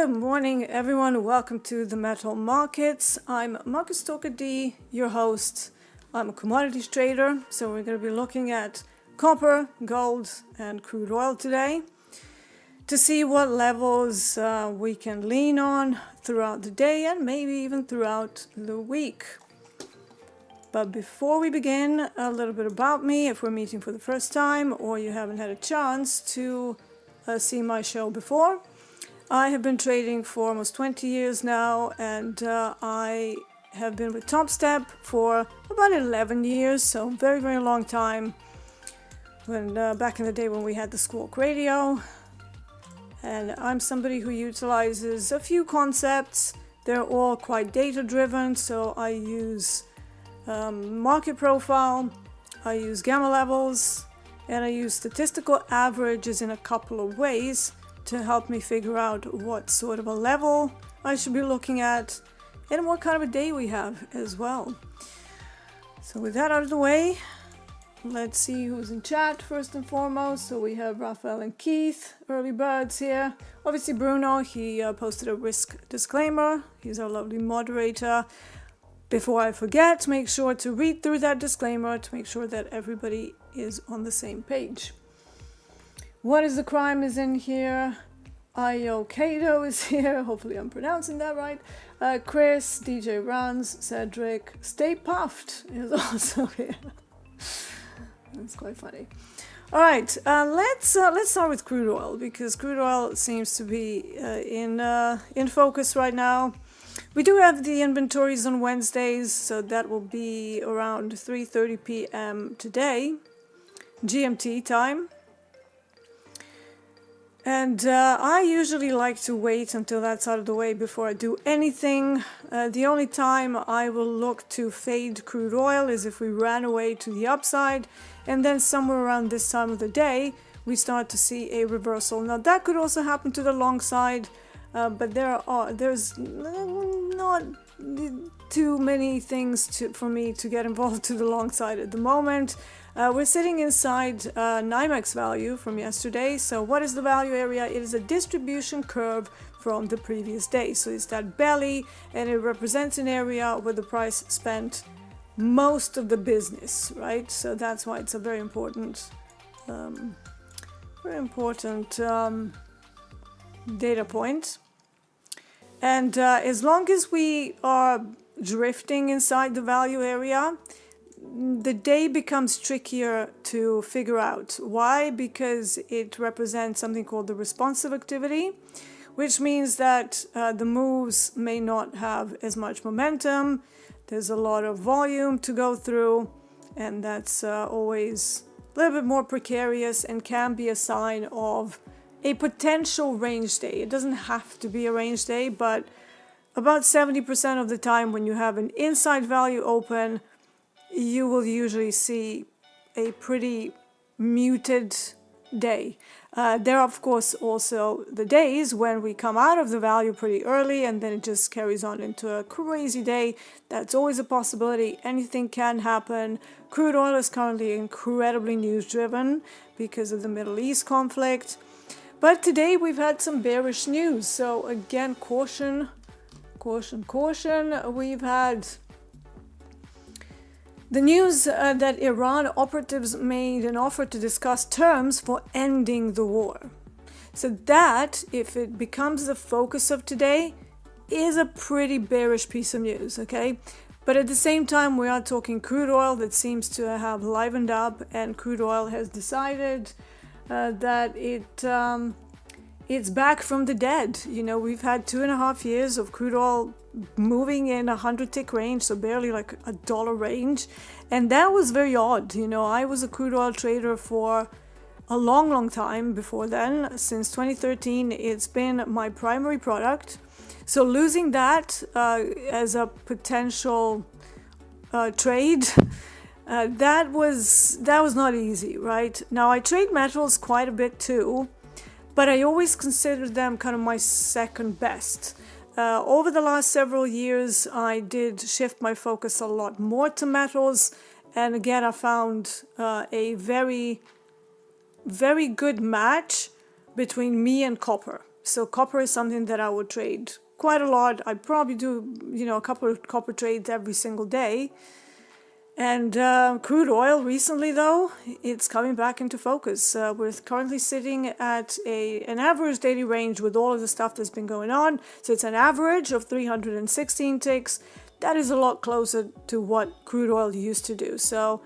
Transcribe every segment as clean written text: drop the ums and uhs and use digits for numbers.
Good morning, everyone. Welcome to the Metal Markets. I'm Marcus Tokadi, your host. I'm a commodities trader, so we're going to be looking at copper, gold, and crude oil today to see what levels we can lean on throughout the day and maybe even throughout the week. But before we begin, a little bit about me. If we're meeting for the first time or you haven't had a chance to see my show before, I have been trading for almost 20 years now, and I have been with Topstep for about 11 years, so very, very long time. When back in the day when we had the Squawk radio, and I'm somebody who utilizes a few concepts. They're all quite data-driven, so I use market profile, I use gamma levels, and I use statistical averages in a couple of ways to help me figure out what sort of a level I should be looking at and what kind of a day we have as well. So with that out of the way, let's see who's in chat first and foremost. So we have Raphael and Keith, early birds here. Obviously Bruno, he posted a risk disclaimer. He's our lovely moderator. Before I forget, make sure to read through that disclaimer to make sure that everybody is on the same page. What is the crime is in here. Io Kato is here. Hopefully I'm pronouncing that right. Chris, DJ Runs, Cedric, Stay Puffed is also here. That's quite funny. All right, let's start with crude oil because crude oil seems to be in focus right now. We do have the inventories on Wednesdays, so that will be around 3:30 p.m. today, GMT time. And I usually like to wait until that's out of the way before I do anything. The only time I will look to fade crude oil is if we ran away to the upside, and then somewhere around this time of the day, we start to see a reversal. Now that could also happen to the long side, but there's not too many things for me to get involved to the long side at the moment. We're sitting inside NYMEX value from yesterday. So what is the value area? It is a distribution curve from the previous day. So it's that belly, and it represents an area where the price spent most of the business, right? So that's why it's a very important data point. And as long as we are drifting inside the value area, the day becomes trickier to figure out. Why? Because it represents something called the responsive activity, which means that the moves may not have as much momentum. There's a lot of volume to go through, and that's always a little bit more precarious and can be a sign of a potential range day. It doesn't have to be a range day, but about 70% of the time when you have an inside value open, you will usually see a pretty muted day. There are, of course, also the days when we come out of the value pretty early and then it just carries on into a crazy day. That's always a possibility. Anything can happen. Crude oil is currently incredibly news-driven because of the Middle East conflict. But today we've had some bearish news. So again, caution, caution, caution. We've had the news that Iran operatives made an offer to discuss terms for ending the war. So that, if it becomes the focus of today, is a pretty bearish piece of news, okay? But at the same time, we are talking crude oil that seems to have livened up, and crude oil has decided that it's back from the dead. You know, we've had 2.5 years of crude oil moving in 100-tick range, so barely like a dollar range, and that was very odd. You know, I was a crude oil trader for a long time before then. Since 2013, it's been my primary product. So losing that as a potential trade, that was not easy, right? Now I trade metals quite a bit too, but I always considered them kind of my second best. Over the last several years, I did shift my focus a lot more to metals, and again, I found a very, very good match between me and copper. So copper is something that I would trade quite a lot. I probably do, a couple of copper trades every single day. And crude oil recently, though, it's coming back into focus. We're currently sitting at an average daily range with all of the stuff that's been going on. So it's an average of 316 ticks. That is a lot closer to what crude oil used to do. So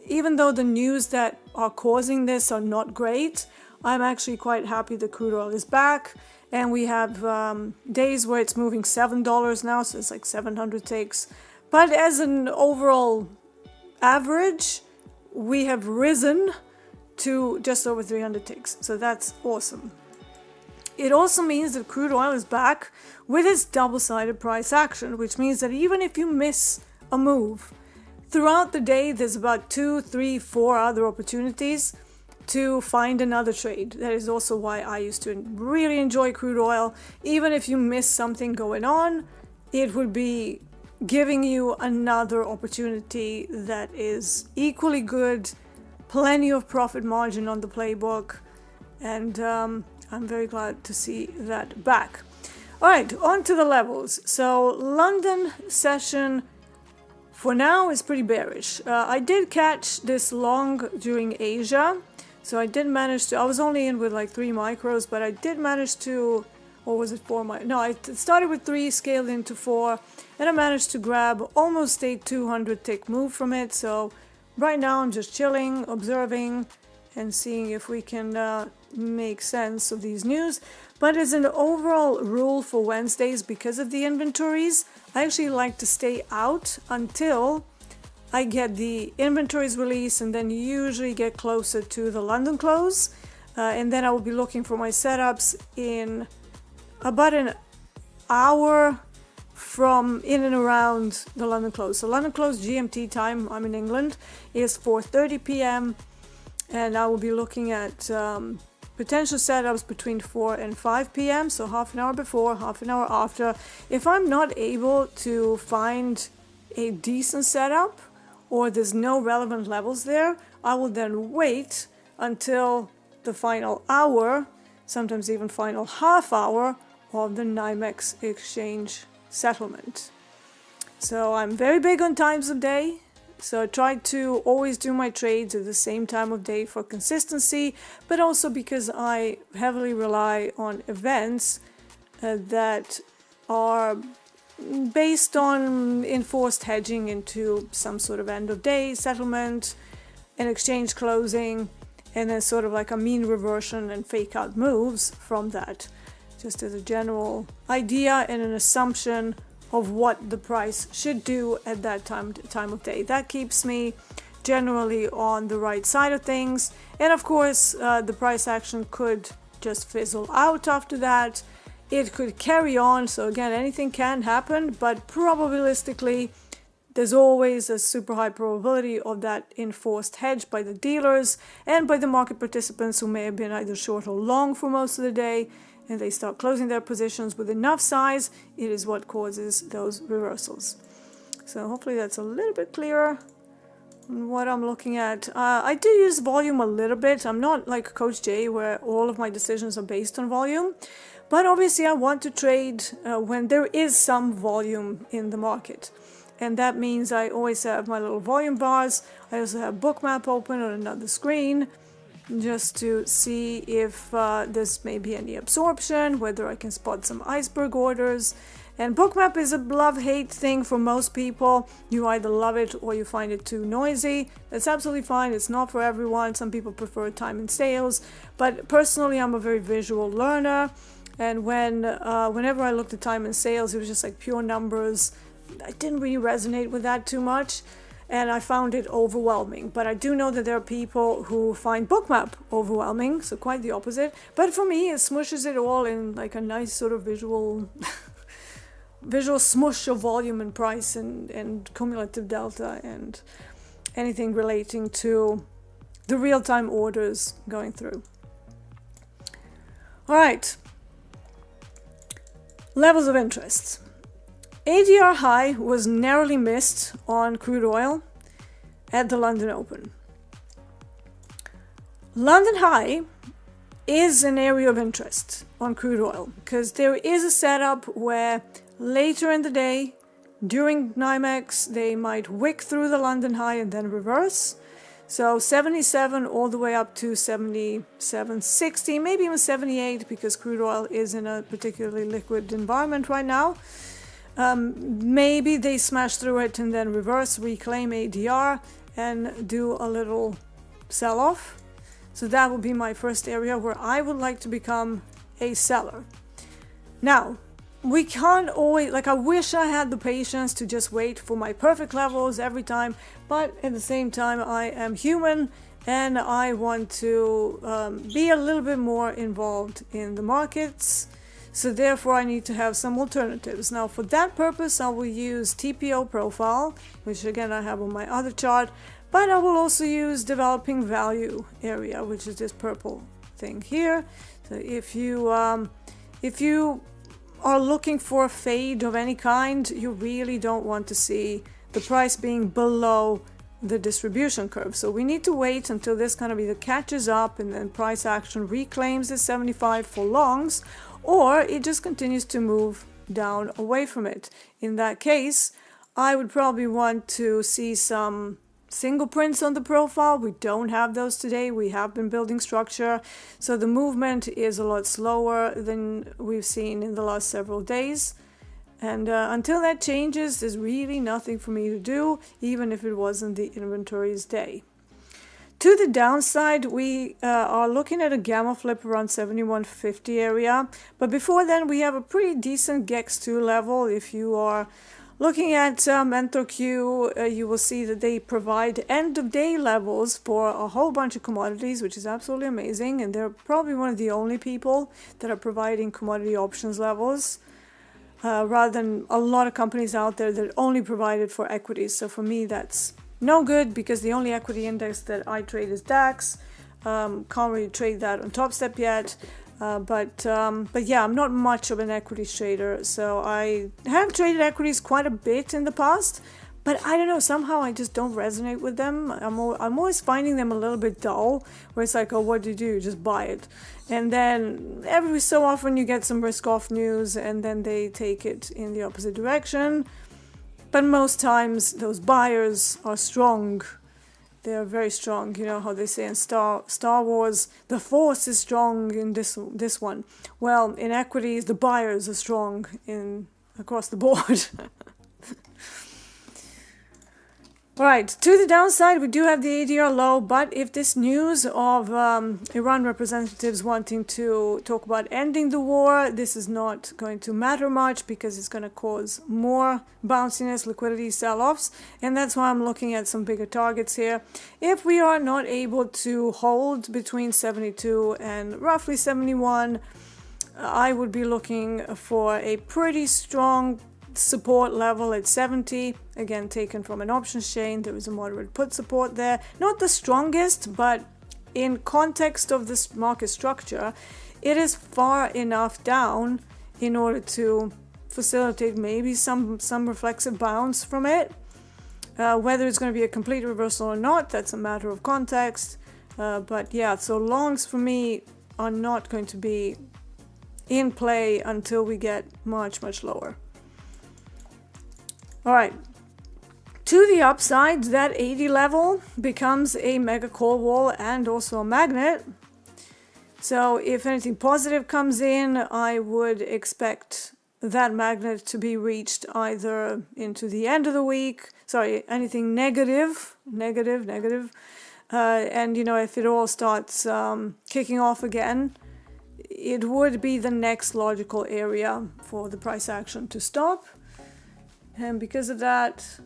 even though the news that are causing this are not great, I'm actually quite happy that crude oil is back. And we have days where it's moving $7 now, so it's like 700 ticks. But as an overall average, we have risen to just over 300 ticks. So that's awesome. It also means that crude oil is back with its double-sided price action, which means that even if you miss a move, throughout the day there's about 2, 3, 4 other opportunities to find another trade. That is also why I used to really enjoy crude oil. Even if you miss something going on, it would be giving you another opportunity that is equally good, plenty of profit margin on the playbook, and I'm very glad to see that back. All right, on to the levels. So London session for now is pretty bearish. I did catch this long during Asia, so I did manage to, I was only in with like 3 micros, but I did manage to, or was it 4 micros? No, I started with 3, scaled into 4, and I managed to grab almost a 200 tick move from it. So right now I'm just chilling, observing, and seeing if we can make sense of these news. But as an overall rule for Wednesdays, because of the inventories, I actually like to stay out until I get the inventories release, and then usually get closer to the London close. And then I will be looking for my setups in about an hour from in and around the London close. So London close GMT time, I'm in England, is 4:30 p.m. and I will be looking at potential setups between 4 and 5 p.m. So half an hour before, half an hour after. If I'm not able to find a decent setup or there's no relevant levels there, I will then wait until the final hour, sometimes even final half hour of the NYMEX exchange settlement. So I'm very big on times of day. So I try to always do my trades at the same time of day for consistency, but also because I heavily rely on events that are based on enforced hedging into some sort of end of day settlement, an exchange closing, and then sort of like a mean reversion and fake out moves from that, just as a general idea and an assumption of what the price should do at that time of day. That keeps me generally on the right side of things. And of course, the price action could just fizzle out after that. It could carry on. So again, anything can happen, but probabilistically, there's always a super high probability of that enforced hedge by the dealers and by the market participants who may have been either short or long for most of the day, and they start closing their positions with enough size. It is what causes those reversals. So hopefully that's a little bit clearer on what I'm looking at. I do use volume a little bit. I'm not like Coach Jay where all of my decisions are based on volume, but obviously I want to trade when there is some volume in the market. And that means I always have my little volume bars. I also have Bookmap open on another screen, just to see if there's maybe any absorption, whether I can spot some iceberg orders. And Bookmap is a love-hate thing for most people. You either love it or you find it too noisy. That's absolutely fine. It's not for everyone. Some people prefer time and sales. But personally, I'm a very visual learner. And whenever I looked at time and sales, it was just like pure numbers. I didn't really resonate with that too much. And I found it overwhelming. But I do know that there are people who find Bookmap overwhelming, so quite the opposite. But for me, it smushes it all in like a nice sort of visual smush of volume and price and cumulative delta and anything relating to the real-time orders going through. All right. Levels of interest. ADR high was narrowly missed on crude oil at the London Open. London high is an area of interest on crude oil, because there is a setup where later in the day, during NYMEX, they might wick through the London high and then reverse. So 77 all the way up to 77, 60, maybe even 78, because crude oil is in a particularly liquid environment right now. Maybe they smash through it and then reverse, reclaim ADR, and do a little sell-off. So that would be my first area where I would like to become a seller. Now, we can't always, like, I wish I had the patience to just wait for my perfect levels every time, but at the same time, I am human and I want to be a little bit more involved in the markets. So therefore, I need to have some alternatives. Now, for that purpose, I will use TPO profile, which again I have on my other chart, but I will also use developing value area, which is this purple thing here. So if you are looking for a fade of any kind, you really don't want to see the price being below the distribution curve. So we need to wait until this kind of either catches up and then price action reclaims the 75 for longs, or it just continues to move down away from it. In that case, I would probably want to see some single prints on the profile. We don't have those today. We have been building structure, so the movement is a lot slower than we've seen in the last several days. And until that changes, there's really nothing for me to do, even if it wasn't the inventories day. To the downside, we are looking at a gamma flip around 71.50 area. But before then, we have a pretty decent GEX2 level. If you are looking at Mon-Thurs, you will see that they provide end-of-day levels for a whole bunch of commodities, which is absolutely amazing. And they're probably one of the only people that are providing commodity options levels, rather than a lot of companies out there that only provide it for equities. So for me, that's no good, because the only equity index that I trade is DAX. Can't really trade that on Topstep yet. But yeah, I'm not much of an equities trader, so I have traded equities quite a bit in the past, but I don't know, somehow I just don't resonate with them. I'm always finding them a little bit dull, where it's like, oh, what do? You just buy it. And then every so often you get some risk-off news, and then they take it in the opposite direction. But most times those buyers are strong. They're very strong. You know how they say in Star Wars, the force is strong in this one. Well, in equities, the buyers are strong across the board. Right, to the downside, we do have the ADR low, but if this news of Iran representatives wanting to talk about ending the war, this is not going to matter much, because it's going to cause more bounciness, liquidity sell-offs, and that's why I'm looking at some bigger targets here. If we are not able to hold between 72 and roughly 71, I would be looking for a pretty strong support level at 70, again taken from an options chain. There is a moderate put support there, not the strongest, but in context of this market structure, it is far enough down in order to facilitate maybe some reflexive bounce from it. Whether it's going to be a complete reversal or not, that's a matter of context. But yeah, so longs for me are not going to be in play until we get much lower. All right, to the upside, that 80 level becomes a mega call wall and also a magnet. So if anything positive comes in, I would expect that magnet to be reached either into the end of the week. Sorry, anything negative. And you know, if it all starts kicking off again, it would be the next logical area for the price action to stop. And because of that,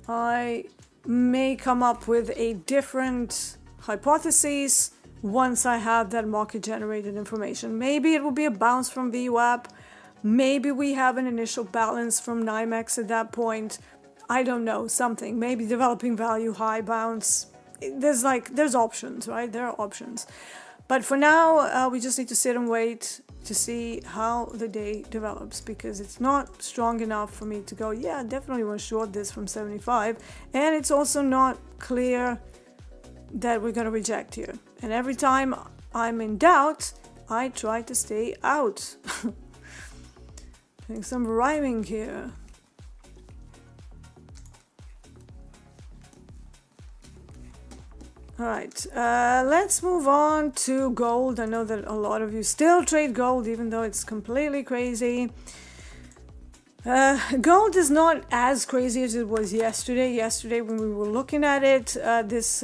I may come up with a different hypothesis once I have that market generated information. Maybe it will be a bounce from VWAP. Maybe we have an initial balance from NYMEX at that point. I don't know, something. Maybe developing value, high bounce. There's options, right? There are options. But for now, we just need to sit and wait to see how the day develops, because it's not strong enough for me to go, yeah, definitely want to short this from 75. And it's also not clear that we're going to reject here. And every time I'm in doubt, I try to stay out. Doing some rhyming here. All right, let's move on to gold. I know that a lot of you still trade gold, even though it's completely crazy. Gold is not as crazy as it was yesterday. Yesterday, when we were looking at it, this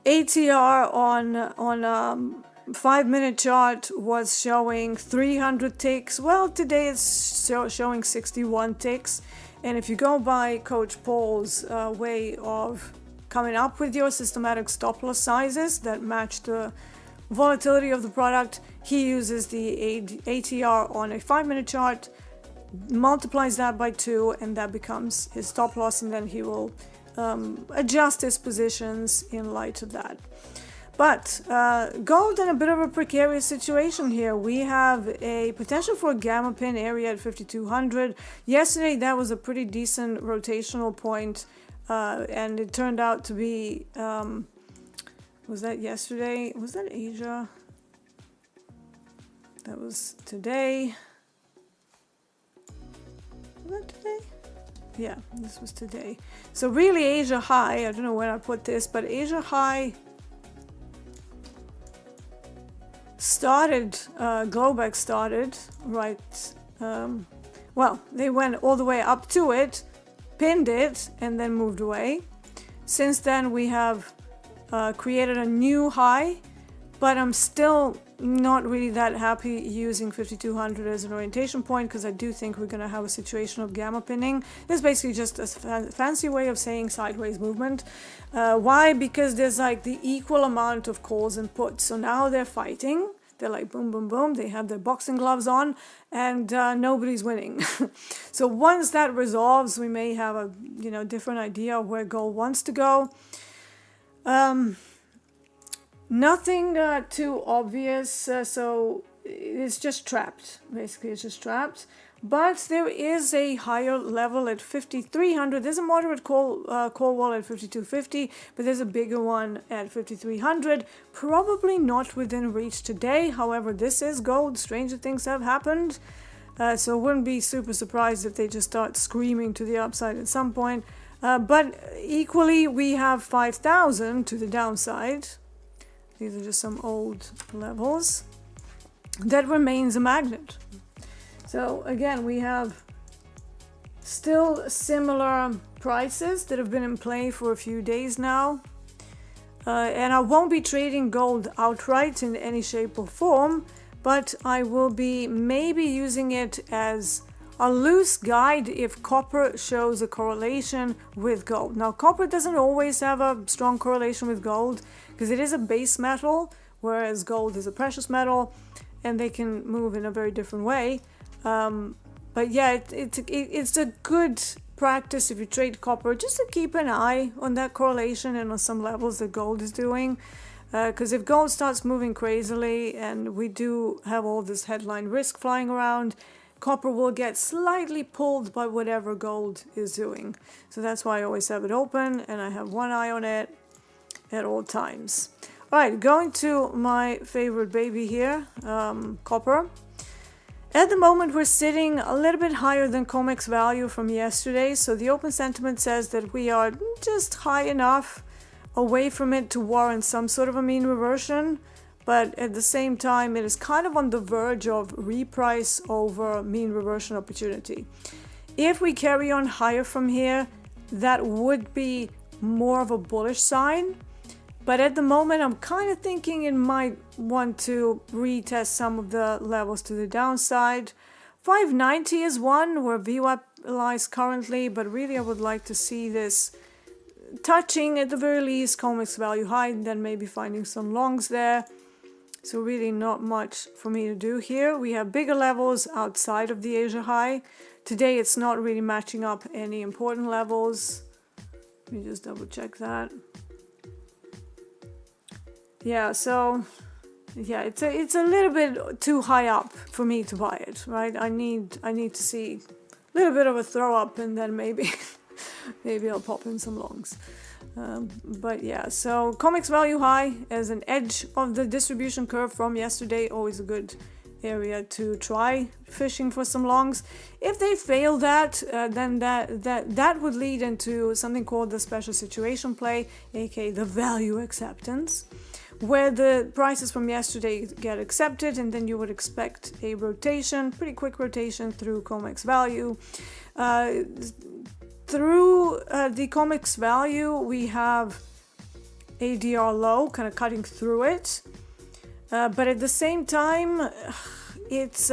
ATR on 5-minute chart was showing 300 ticks. Well, today it's showing 61 ticks. And if you go by Coach Paul's way of coming up with your systematic stop loss sizes that match the volatility of the product, he uses the ATR on a 5-minute chart, multiplies that by 2, and that becomes his stop loss, and then he will adjust his positions in light of that. But gold in a bit of a precarious situation here. We have a potential for a gamma pin area at 5,200. Yesterday, that was a pretty decent rotational point, and it turned out to be, was that yesterday? Was that Asia? That was today. Was that today? Yeah, this was today. So really Asia high, I don't know where I put this, but Asia high started, Globex started, right, well, they went all the way up to it, pinned it, and then moved away. Since then, we have created a new high, but I'm still not really that happy using 5,200 as an orientation point, because I do think we're going to have a situation of gamma pinning. It's basically just a fancy way of saying sideways movement. Why? Because there's like the equal amount of calls and puts. So now they're fighting. They're like boom, boom, boom. They have their boxing gloves on, and nobody's winning. So once that resolves, we may have a different idea of where gold wants to go. Nothing too obvious, so it's just trapped. Basically, it's just trapped. But there is a higher level at 5,300. There's a moderate call wall at 5,250, but there's a bigger one at 5,300. Probably not within reach today. However, this is gold. Stranger things have happened. So wouldn't be super surprised if they just start screaming to the upside at some point. But equally, we have 5,000 to the downside. These are just some old levels. That remains a magnet. So again, we have still similar prices that have been in play for a few days now. And I won't be trading gold outright in any shape or form, but I will be maybe using it as a loose guide if copper shows a correlation with gold. Now, copper doesn't always have a strong correlation with gold because it is a base metal, whereas gold is a precious metal, and they can move in a very different way. But yeah, it's a good practice if you trade copper, just to keep an eye on that correlation and on some levels that gold is doing. Because if gold starts moving crazily, and we do have all this headline risk flying around, copper will get slightly pulled by whatever gold is doing. So that's why I always have it open, and I have one eye on it at all times. All right, going to my favorite baby here, copper. At the moment, we're sitting a little bit higher than COMEX value from yesterday. So the open sentiment says that we are just high enough away from it to warrant some sort of a mean reversion. But at the same time, it is kind of on the verge of reprice over mean reversion opportunity. If we carry on higher from here, that would be more of a bullish sign. But at the moment, I'm kind of thinking it might want to retest some of the levels to the downside. 590 is one where VWAP lies currently, but really I would like to see this touching at the very least COMEX value high, and then maybe finding some longs there. So really not much for me to do here. We have bigger levels outside of the Asia high. Today it's not really matching up any important levels. Let me just double check that. Yeah, so yeah, it's a little bit too high up for me to buy it, right? I need to see a little bit of a throw up, and then maybe maybe I'll pop in some longs. But yeah, so COMEX value high as an edge of the distribution curve from yesterday, always a good area to try fishing for some longs. If they fail that, then that would lead into something called the special situation play, aka the value acceptance, where the prices from yesterday get accepted, and then you would expect a rotation, pretty quick rotation through COMEX value. Through the COMEX value, we have ADR low, kind of cutting through it. But at the same time, it's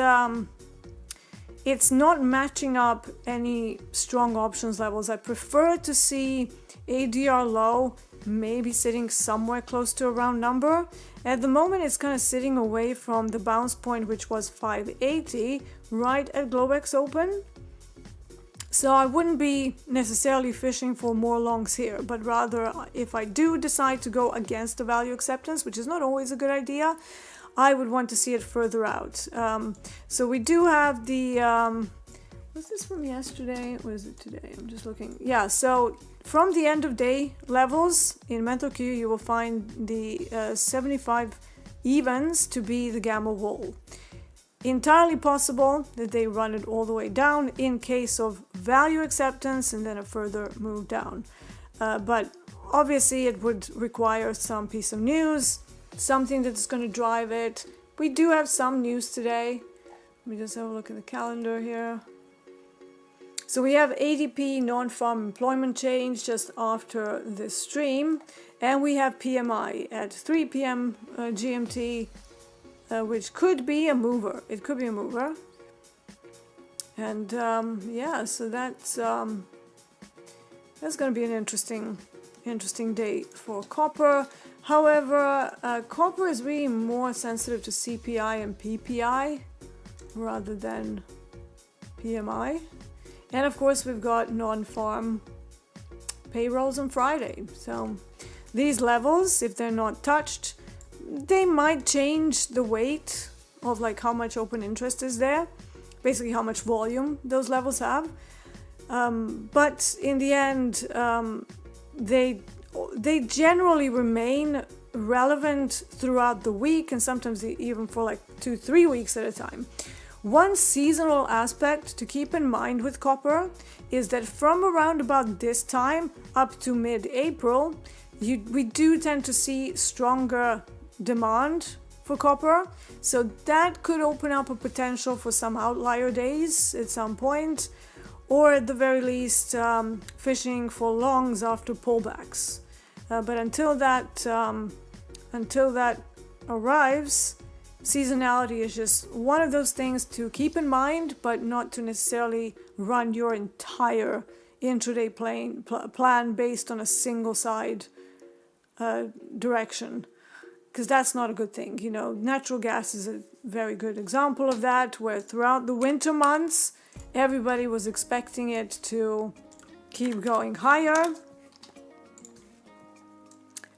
not matching up any strong options levels. I prefer to see ADR low maybe sitting somewhere close to a round number. At the moment, it's kind of sitting away from the bounce point, which was 580, right at Globex Open. So I wouldn't be necessarily fishing for more longs here, but rather if I do decide to go against the value acceptance, which is not always a good idea, I would want to see it further out. So we do have the, was this from yesterday? What is it today? I'm just looking. Yeah, so from the end of day levels in Mental Q, you will find the 75 evens to be the gamma wall. Entirely possible that they run it all the way down in case of value acceptance and then a further move down. But obviously it would require some piece of news, something that's going to drive it. We do have some news today. Let me just have a look at the calendar here. So we have ADP non-farm employment change just after this stream, and we have PMI at 3 p.m. GMT, which could be a mover. It could be a mover. And yeah, so that's going to be an interesting day for copper. However, copper is really more sensitive to CPI and PPI rather than PMI. And of course, we've got non-farm payrolls on Friday. So these levels, if they're not touched, they might change the weight of like how much open interest is there, basically how much volume those levels have. But in the end, they generally remain relevant throughout the week and sometimes even for like 2-3 weeks at a time. One seasonal aspect to keep in mind with copper is that from around about this time up to mid-April, we do tend to see stronger demand for copper. So that could open up a potential for some outlier days at some point, or at the very least fishing for longs after pullbacks. But until that arrives, seasonality is just one of those things to keep in mind, but not to necessarily run your entire intraday plan based on a single side direction, because that's not a good thing. You know, natural gas is a very good example of that, where throughout the winter months, everybody was expecting it to keep going higher.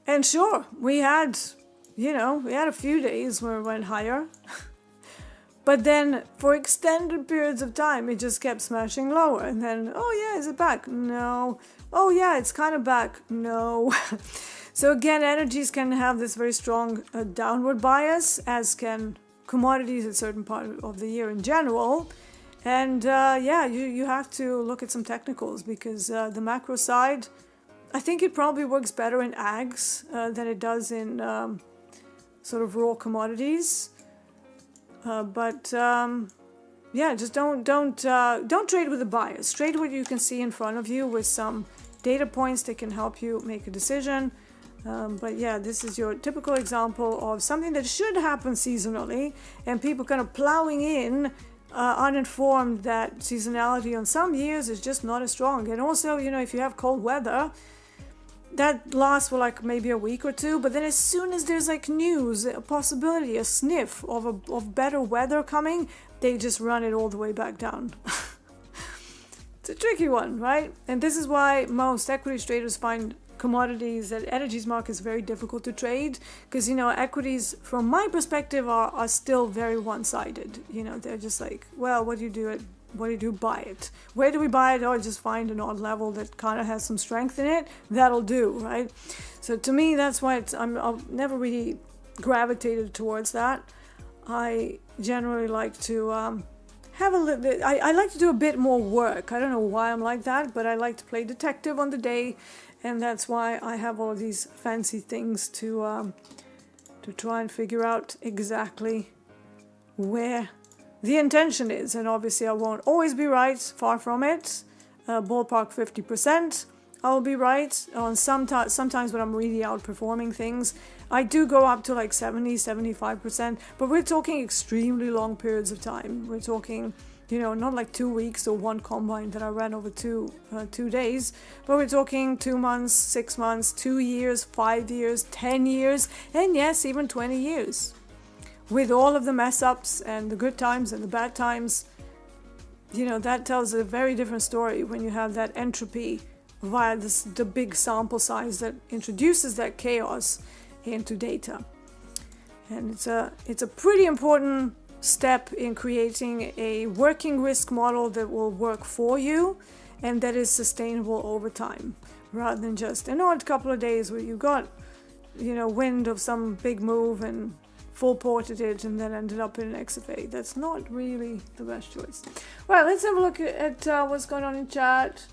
And sure, we had a few days where it went higher. But then for extended periods of time, it just kept smashing lower. And then, oh yeah, is it back? No. Oh yeah, it's kind of back. No. So again, energies can have this very strong downward bias, as can commodities at certain part of the year in general. And yeah, you have to look at some technicals, because the macro side, I think it probably works better in ags than it does in sort of raw commodities. But yeah, just don't trade with a bias. Trade what you can see in front of you with some data points that can help you make a decision. But yeah, this is your typical example of something that should happen seasonally, and people kind of plowing in uninformed that seasonality on some years is just not as strong. And also, if you have cold weather, that lasts for like maybe a week or two, but then as soon as there's like news, a possibility, a sniff of better weather coming, they just run it all the way back down. It's a tricky one, right? And this is why most equities traders find commodities and energies markets very difficult to trade, because equities from my perspective are still very one-sided. They're just like, well, what do you do at what do you do? Buy it. Where do we buy it? Or just find an odd level that kind of has some strength in it. That'll do, right? So to me, that's why I've never really gravitated towards that. I generally like to have a little bit, I like to do a bit more work. I don't know why I'm like that, but I like to play detective on the day, and that's why I have all of these fancy things to try and figure out exactly where the intention is. And obviously I won't always be right, far from it. Ballpark 50%. I'll be right on sometimes when I'm really outperforming things. I do go up to like 70-75%, but we're talking extremely long periods of time. We're talking, not like 2 weeks or one combine that I ran over 2 days, but we're talking 2 months, 6 months, 2 years, 5 years, 10 years, and yes, even 20 years. With all of the mess ups and the good times and the bad times, that tells a very different story when you have that entropy via the big sample size that introduces that chaos into data. And it's a pretty important step in creating a working risk model that will work for you and that is sustainable over time, rather than just an odd couple of days where you got wind of some big move and full ported it and then ended up in an XFA. That's not really the best choice. Well, let's have a look at what's going on in chat.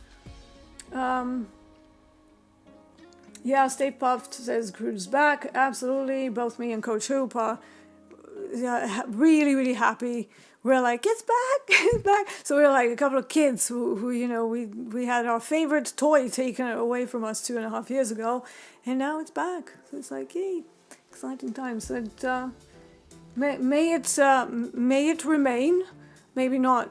Yeah, Stay Puffed says Crude's back. Absolutely. Both me and Coach Hoop are really, really happy. We're like, it's back, it's back. So we're like a couple of kids who we had our favorite toy taken away from us 2.5 years ago, and now it's back. So it's like, yay, exciting times. So may it remain. Maybe not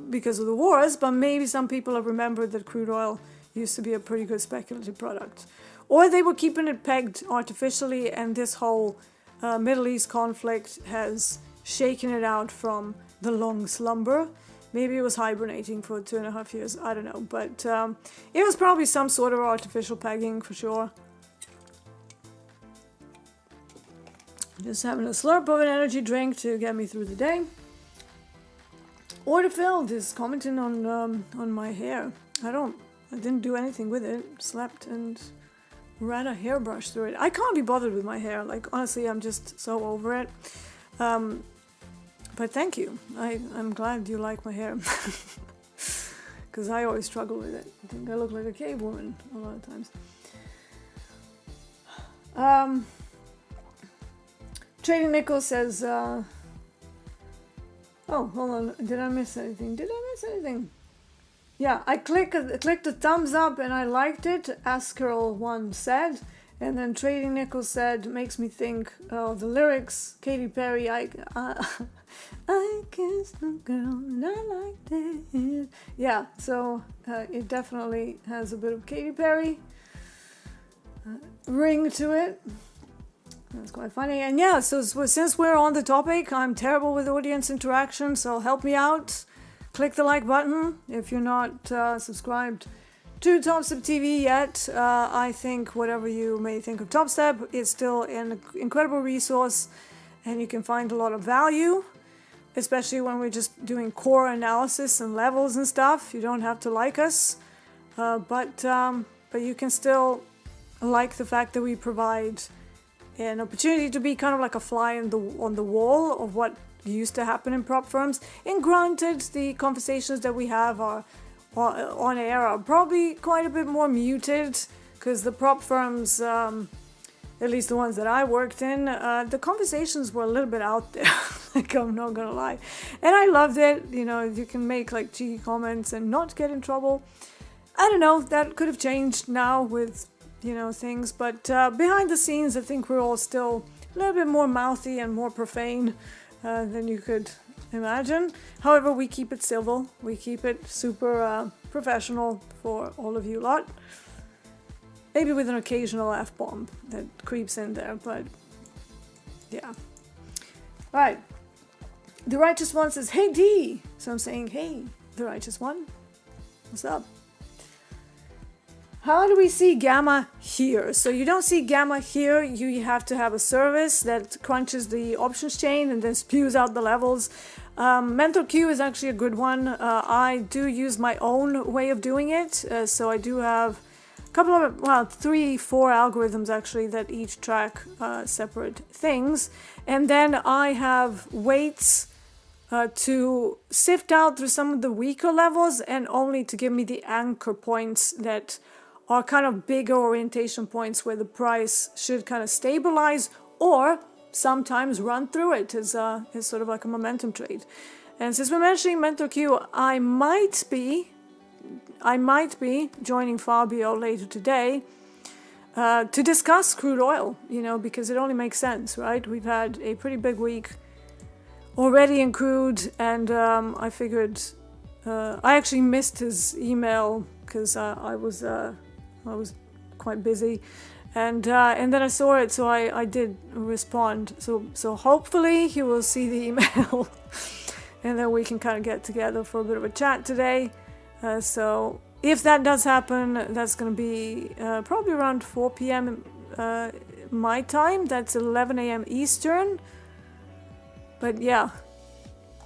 because of the wars, but maybe some people have remembered that crude oil used to be a pretty good speculative product. Or they were keeping it pegged artificially, and this whole Middle East conflict has shaken it out from the long slumber. Maybe it was hibernating for 2.5 years, I don't know. But it was probably some sort of artificial pegging for sure. Just having a slurp of an energy drink to get me through the day. Order Filled is commenting on my hair. I didn't do anything with it. Slept and ran a hairbrush through it. I can't be bothered with my hair. Like, honestly, I'm just so over it. But thank you. I'm glad you like my hair. Because I always struggle with it. I think I look like a cave woman a lot of times. Trading Nickel says, oh, hold on. Did I miss anything? Yeah, I clicked the thumbs up and I liked it, Askerl1 said. And then Trading Nickel said, makes me think of the lyrics, Katy Perry, I kissed the girl and I liked it. Yeah, so it definitely has a bit of Katy Perry ring to it. That's quite funny. And yeah, so since we're on the topic, I'm terrible with audience interaction, so help me out. Click the like button if you're not subscribed to Topstep TV yet. I think whatever you may think of Topstep, it's still an incredible resource and you can find a lot of value, especially when we're just doing core analysis and levels and stuff. You don't have to like us, but you can still like the fact that we provide an opportunity to be kind of like a fly on the wall of what used to happen in prop firms. And granted, the conversations that we have are on air are probably quite a bit more muted because the prop firms, at least the ones that I worked in, the conversations were a little bit out there. Like, I'm not gonna lie, and I loved it. You can make like cheeky comments and not get in trouble. I don't know, that could have changed now with things, but behind the scenes I think we're all still a little bit more mouthy and more profane than you could imagine. However, we keep it civil, we keep it super professional for all of you lot. Maybe with an occasional F-bomb that creeps in there, but yeah. Alright, The Righteous One says, hey D! So I'm saying, hey, The Righteous One, what's up? How do we see gamma here? So you don't see gamma here. You have to have a service that crunches the options chain and then spews out the levels. Mentor Q is actually a good one. I do use my own way of doing it. So I do have a couple of, 3-4 algorithms actually that each track separate things. And then I have weights to sift out through some of the weaker levels and only to give me the anchor points that are kind of bigger orientation points where the price should kind of stabilize or sometimes run through it as sort of like a momentum trade. And since we're mentioning Mentor Q, I might be joining Fabio later today to discuss crude oil, because it only makes sense, right? We've had a pretty big week already in crude, and I figured I actually missed his email because I was quite busy. And then I saw it, so I did respond. So hopefully he will see the email, and then we can kind of get together for a bit of a chat today. So if that does happen, that's going to be probably around 4 p.m. My time. That's 11 a.m. Eastern. But yeah,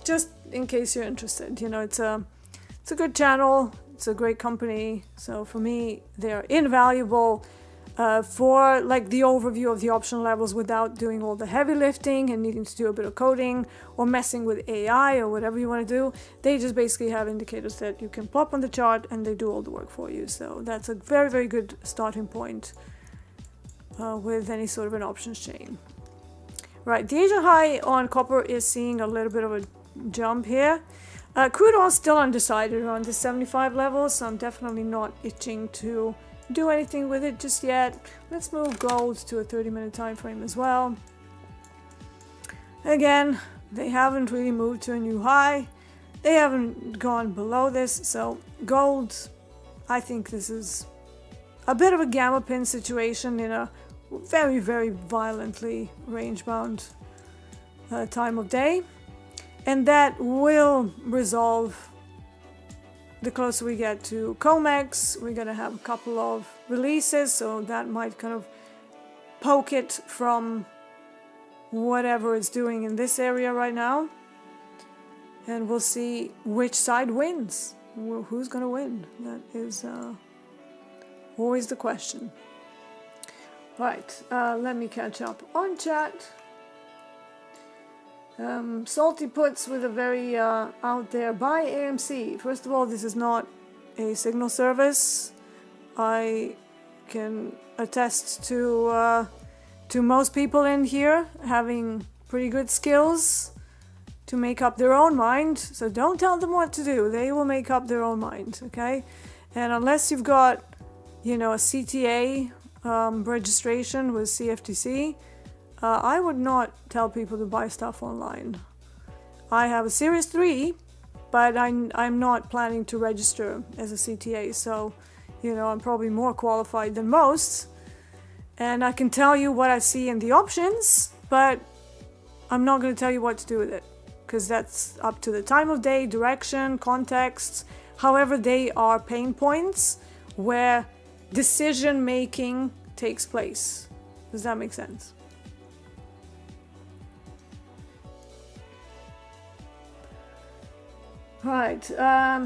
just in case you're interested, it's a good channel. It's a great company. So for me, they're invaluable. For like the overview of the option levels without doing all the heavy lifting and needing to do a bit of coding or messing with AI or whatever you want to do. They just basically have indicators that you can plop on the chart and they do all the work for you. So that's a very, very good starting point with any sort of an options chain. Right, the Asia high on copper is seeing a little bit of a jump here. Crude oil is still undecided around the 75 level, so I'm definitely not itching to do anything with it just yet. Let's move gold to a 30-minute time frame as well. Again, they haven't really moved to a new high. They haven't gone below this, so gold, I think this is a bit of a gamma pin situation in a very, very violently range-bound time of day. And that will resolve the closer we get to COMEX. We're going to have a couple of releases, so that might kind of poke it from whatever it's doing in this area right now. And we'll see which side wins. Who's going to win? That is always the question. Right, let me catch up on chat. Salty puts with a very out there buy AMC. First of all, this is not a signal service. I can attest to most people in here having pretty good skills to make up their own mind. So don't tell them what to do. They will make up their own mind, okay? And unless you've got, a CTA registration with CFTC, I would not tell people to buy stuff online. I have a Series 3, but I'm not planning to register as a CTA, so, I'm probably more qualified than most. And I can tell you what I see in the options, but I'm not going to tell you what to do with it, because that's up to the time of day, direction, context. However, they are pain points where decision making takes place. Does that make sense? Right,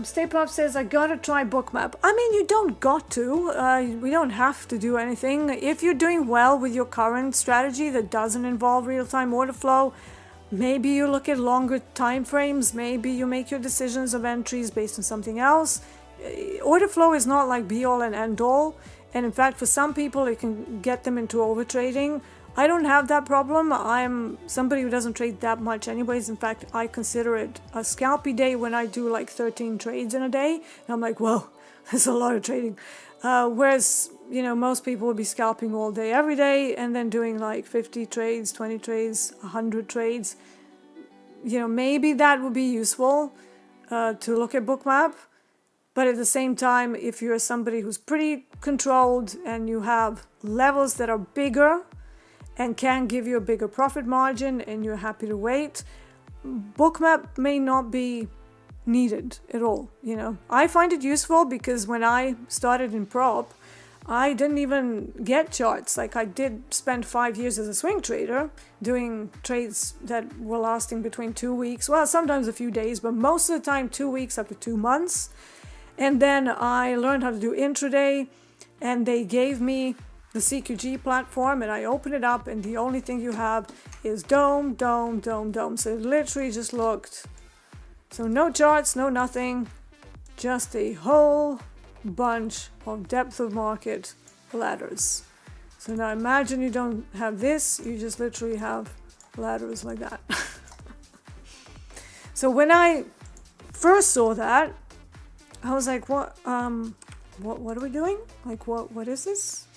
Stay Puff says, I gotta try Bookmap. I mean, you don't got to. We don't have to do anything. If you're doing well with your current strategy that doesn't involve real-time order flow, maybe you look at longer time frames. Maybe you make your decisions of entries based on something else. Order flow is not like be-all and end-all. And in fact, for some people, it can get them into overtrading. I don't have that problem. I'm somebody who doesn't trade that much anyways. In fact, I consider it a scalpy day when I do like 13 trades in a day. And I'm like, whoa, that's a lot of trading. Whereas, most people would be scalping all day, every day, and then doing like 50 trades, 20 trades, 100 trades. Maybe that would be useful to look at Bookmap. But at the same time, if you're somebody who's pretty controlled and you have levels that are bigger and can give you a bigger profit margin and you're happy to wait, Bookmap may not be needed at all. I find it useful because when I started in prop, I didn't even get charts. Like, I did spend 5 years as a swing trader doing trades that were lasting between 2 weeks, well, sometimes a few days, but most of the time 2 weeks up to 2 months. And then I learned how to do intraday, and they gave me the CQG platform, and I opened it up, and the only thing you have is dome, dome, dome, dome. So it literally just looked, so no charts, no nothing, just a whole bunch of depth of market ladders. So now imagine you don't have this, you just literally have ladders like that. So when I first saw that, I was like, what are we doing? Like, what is this?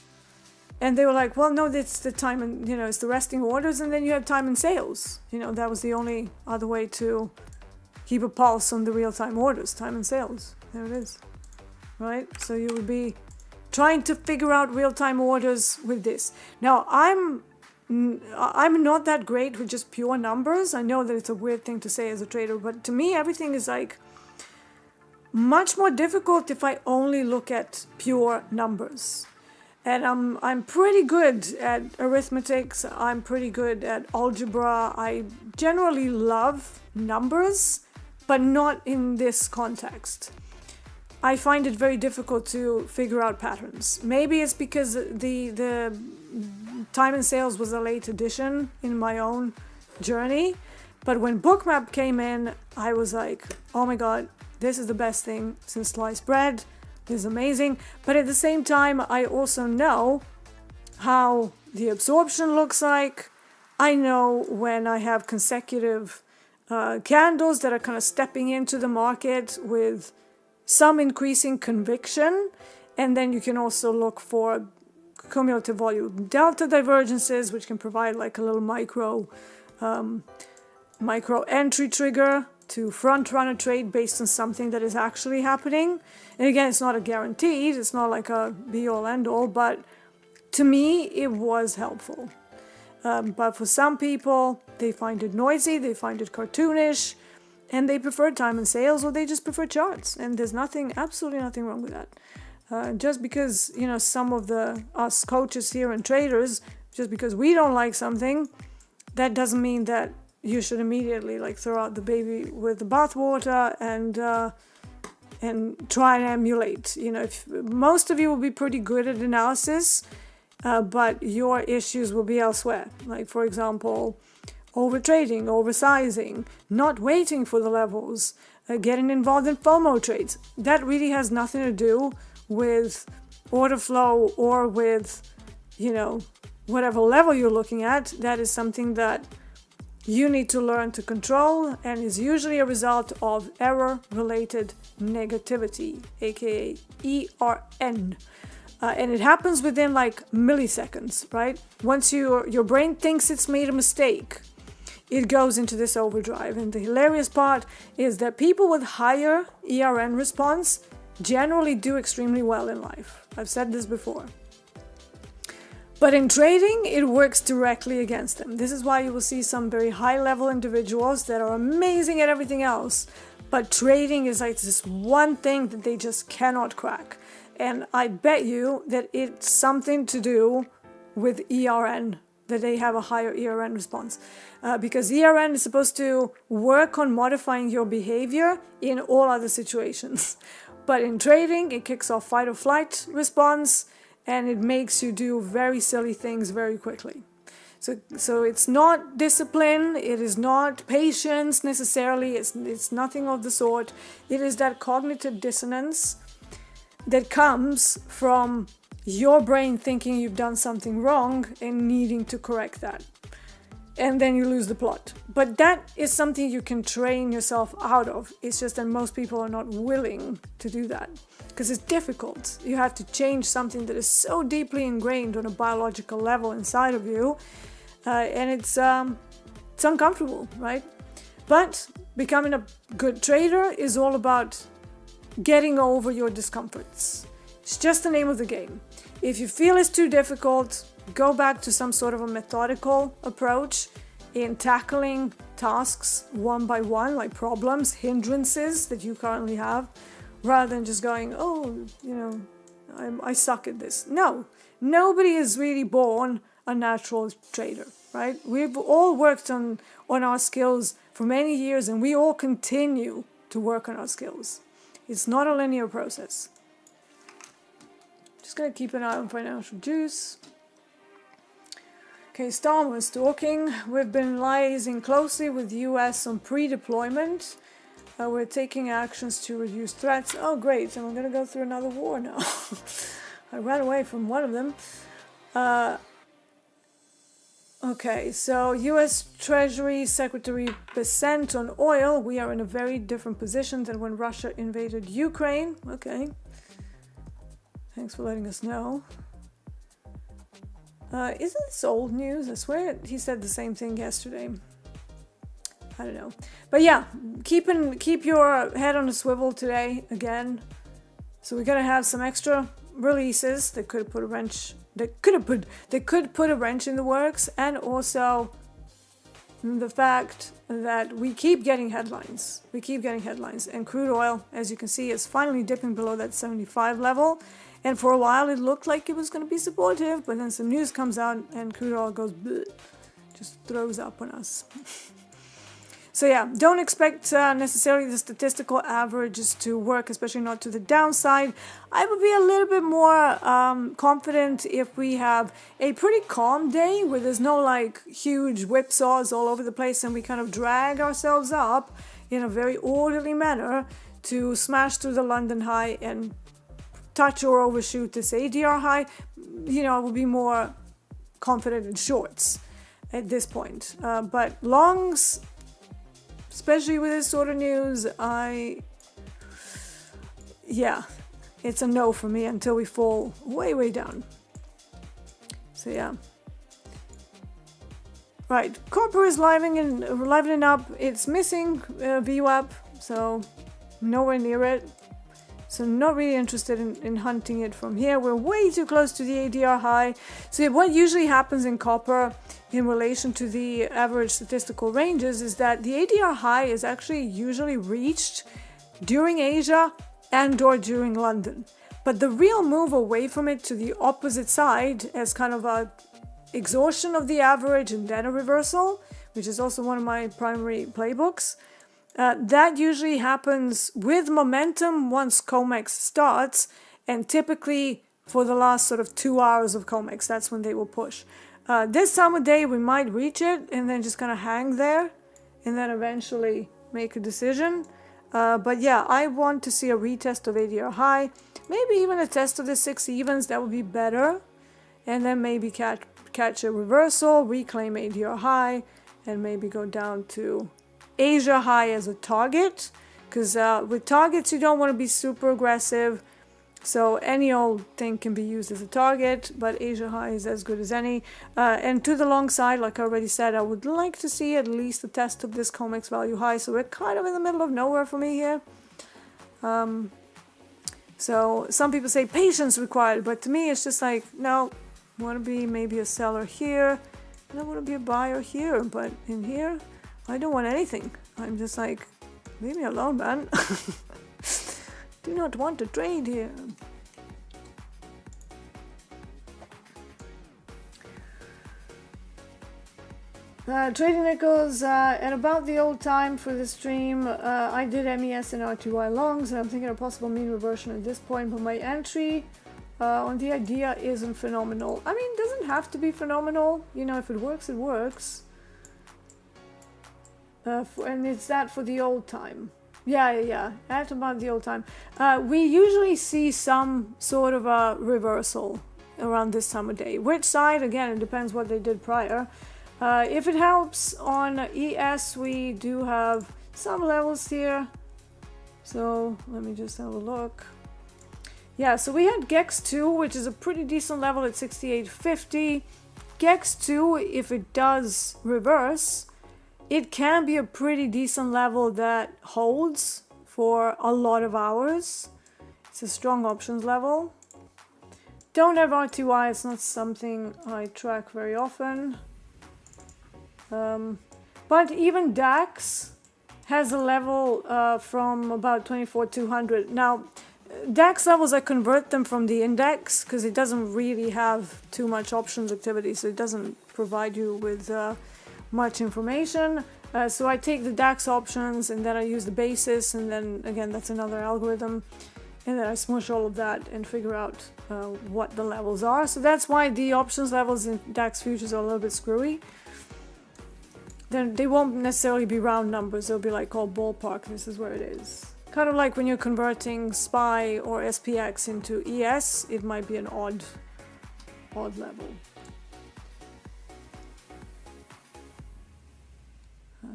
And they were like, well, no, it's the time and, it's the resting orders, and then you have time and sales. That was the only other way to keep a pulse on the real-time orders, time and sales. There it is. Right? So you would be trying to figure out real-time orders with this. Now, I'm not that great with just pure numbers. I know that it's a weird thing to say as a trader, but to me, everything is like much more difficult if I only look at pure numbers. And I'm pretty good at arithmetics. I'm pretty good at algebra. I generally love numbers, but not in this context. I find it very difficult to figure out patterns. Maybe it's because the time and sales was a late addition in my own journey. But when Bookmap came in, I was like, oh my God, this is the best thing since sliced bread. This is amazing. But at the same time, I also know how the absorption looks like. I know when I have consecutive candles that are kind of stepping into the market with some increasing conviction, and then you can also look for cumulative volume delta divergences, which can provide like a little micro entry trigger to front run a trade based on something that is actually happening. And again, it's not a guaranteed, it's not like a be all end all, but to me it was helpful. But for some people, they find it noisy, they find it cartoonish, and they prefer time and sales, or they just prefer charts. And there's absolutely nothing wrong with that. Just because, some of us coaches here and traders, just because we don't like something, that doesn't mean that you should immediately throw out the baby with the bathwater and try and emulate. If most of you will be pretty good at analysis, but your issues will be elsewhere. Like, for example, overtrading, oversizing, not waiting for the levels, getting involved in FOMO trades. That really has nothing to do with order flow or with, whatever level you're looking at. That is something that you need to learn to control, and is usually a result of error-related negativity, aka ERN. And it happens within milliseconds, right? Once your brain thinks it's made a mistake, it goes into this overdrive. And the hilarious part is that people with higher ERN response generally do extremely well in life. I've said this before. But in trading, it works directly against them. This is why you will see some very high-level individuals that are amazing at everything else, but trading is like this one thing that they just cannot crack. And I bet you that it's something to do with ERN, that they have a higher ERN response. Because ERN is supposed to work on modifying your behavior in all other situations. But in trading, it kicks off fight or flight response, and it makes you do very silly things very quickly. So it's not discipline, it is not patience necessarily, it's nothing of the sort. It is that cognitive dissonance that comes from your brain thinking you've done something wrong and needing to correct that. And then you lose the plot. But that is something you can train yourself out of. It's just that most people are not willing to do that, because it's difficult. You have to change something that is so deeply ingrained on a biological level inside of you, and it's uncomfortable, right? But becoming a good trader is all about getting over your discomforts. It's just the name of the game. If you feel it's too difficult, go back to some sort of a methodical approach in tackling tasks one by one, like problems, hindrances that you currently have, rather than just going, I suck at this. No, nobody is really born a natural trader, right? We've all worked on our skills for many years, and we all continue to work on our skills. It's not a linear process. Just going to keep an eye on financial juice. Okay, Storm was talking. We've been liaising closely with the US on pre-deployment. We're taking actions to reduce threats. Oh, great. And we're going to go through another war now. I ran away from one of them. Okay, so US Treasury Secretary Bessent on oil. We are in a very different position than when Russia invaded Ukraine. Okay. Thanks for letting us know. Isn't this old news? I swear he said the same thing yesterday. I don't know. But yeah, keep your head on a swivel today again. So we're gonna have some extra releases that could put a wrench in the works, and also the fact that we keep getting headlines. And crude oil, as you can see, is finally dipping below that 75 level. And for a while it looked like it was going to be supportive, but then some news comes out and crude oil goes bleh, just throws up on us. So yeah, don't expect necessarily the statistical averages to work, especially not to the downside. I would be a little bit more confident if we have a pretty calm day where there's no like huge whipsaws all over the place, and we kind of drag ourselves up in a very orderly manner to smash through the London high and touch or overshoot this ADR high. You know, I would be more confident in shorts at this point. But longs, especially with this sort of news, it's a no for me until we fall way, way down. So yeah. Right, copper is livening up. It's missing VWAP, so nowhere near it. So not really interested in hunting it from here. We're way too close to the ADR high. So what usually happens in copper in relation to the average statistical ranges is that the ADR high is actually usually reached during Asia and or during London. But the real move away from it to the opposite side as kind of a exhaustion of the average and then a reversal, which is also one of my primary playbooks, that usually happens with momentum once COMEX starts, and typically for the last sort of 2 hours of COMEX, that's when they will push. This time of day we might reach it and then just kind of hang there and then eventually make a decision. But yeah, I want to see a retest of ADR high, maybe even a test of the 6 evens. That would be better, and then maybe catch a reversal, reclaim ADR high, and maybe go down to Asia high as a target, because with targets you don't want to be super aggressive, so any old thing can be used as a target, but Asia high is as good as any. And to the long side, like I already said, I would like to see at least a test of this COMEX value high, so we're kind of in the middle of nowhere for me here. So some people say patience required, but to me it's just like, no, I want to be maybe a seller here, and I want to be a buyer here, but in here I don't want anything. I'm just like, leave me alone, man. Do not want to trade here. Trading nickels at about the old time for the stream. I did MES and RTY longs, and I'm thinking a possible mean reversion at this point, but my entry on the idea isn't phenomenal. I mean, it doesn't have to be phenomenal. You know, if it works, it works. And it's that for the old time. Yeah. At about the old time. We usually see some sort of a reversal around this time of day. Which side? Again, it depends what they did prior. If it helps, on ES we do have some levels here. So let me just have a look. Yeah, so we had GEX2, which is a pretty decent level at 68.50. GEX2, if it does reverse, it can be a pretty decent level that holds for a lot of hours. It's a strong options level. Don't have RTY, it's not something I track very often. But even DAX has a level from about 24,200. Now, DAX levels, I convert them from the index because it doesn't really have too much options activity, so it doesn't provide you with much information. So I take the DAX options and then I use the basis, and then again that's another algorithm, and then I smush all of that and figure out what the levels are. So that's why the options levels in DAX futures are a little bit screwy. Then they won't necessarily be round numbers, they'll be like all ballpark, this is where it is. Kind of like when you're converting SPY or SPX into ES, it might be an odd level.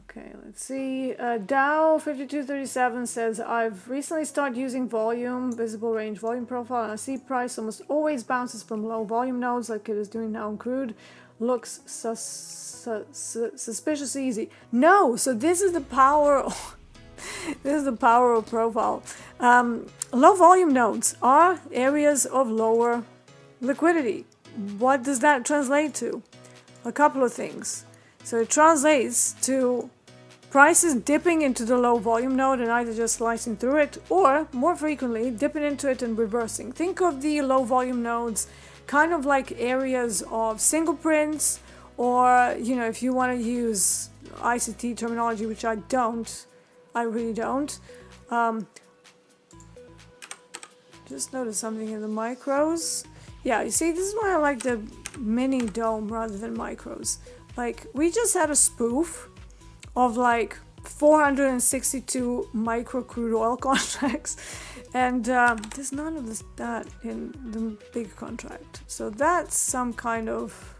Okay, let's see. Dow 5237 says, I've recently started using volume, visible range volume profile, and I see price almost always bounces from low volume nodes like it is doing now in crude. Looks suspicious easy. No, so this is the power this is the power of profile. Low volume nodes are areas of lower liquidity. What does that translate to? A couple of things. So it translates to prices dipping into the low volume node and either just slicing through it, or more frequently dipping into it and reversing. Think of the low volume nodes kind of like areas of single prints, or if you want to use ICT terminology, which I really don't. Just noticed something in the micros. Yeah, you see, this is why I like the mini dome rather than micros. Like, we just had a spoof of like 462 micro crude oil contracts, and there's none of that in the big contract. So that's some kind of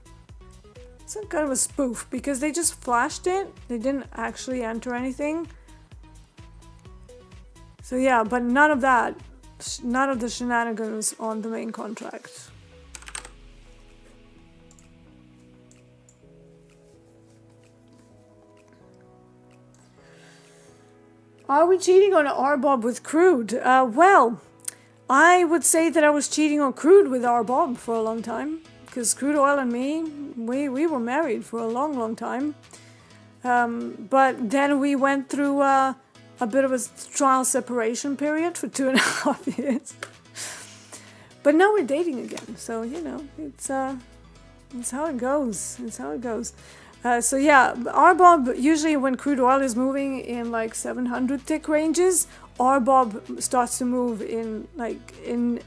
a spoof, because they just flashed it. They didn't actually enter anything. So yeah, but none of the shenanigans on the main contract. Are we cheating on RBOB with crude? Well, I would say that I was cheating on crude with RBOB for a long time, because Crude Oil and me, we were married for a long, long time. But then we went through a bit of a trial separation period for 2.5 years. But now we're dating again, so it's how it goes. It's how it goes. So yeah, RBOB, usually when crude oil is moving in like 700 tick ranges, RBOB starts to move in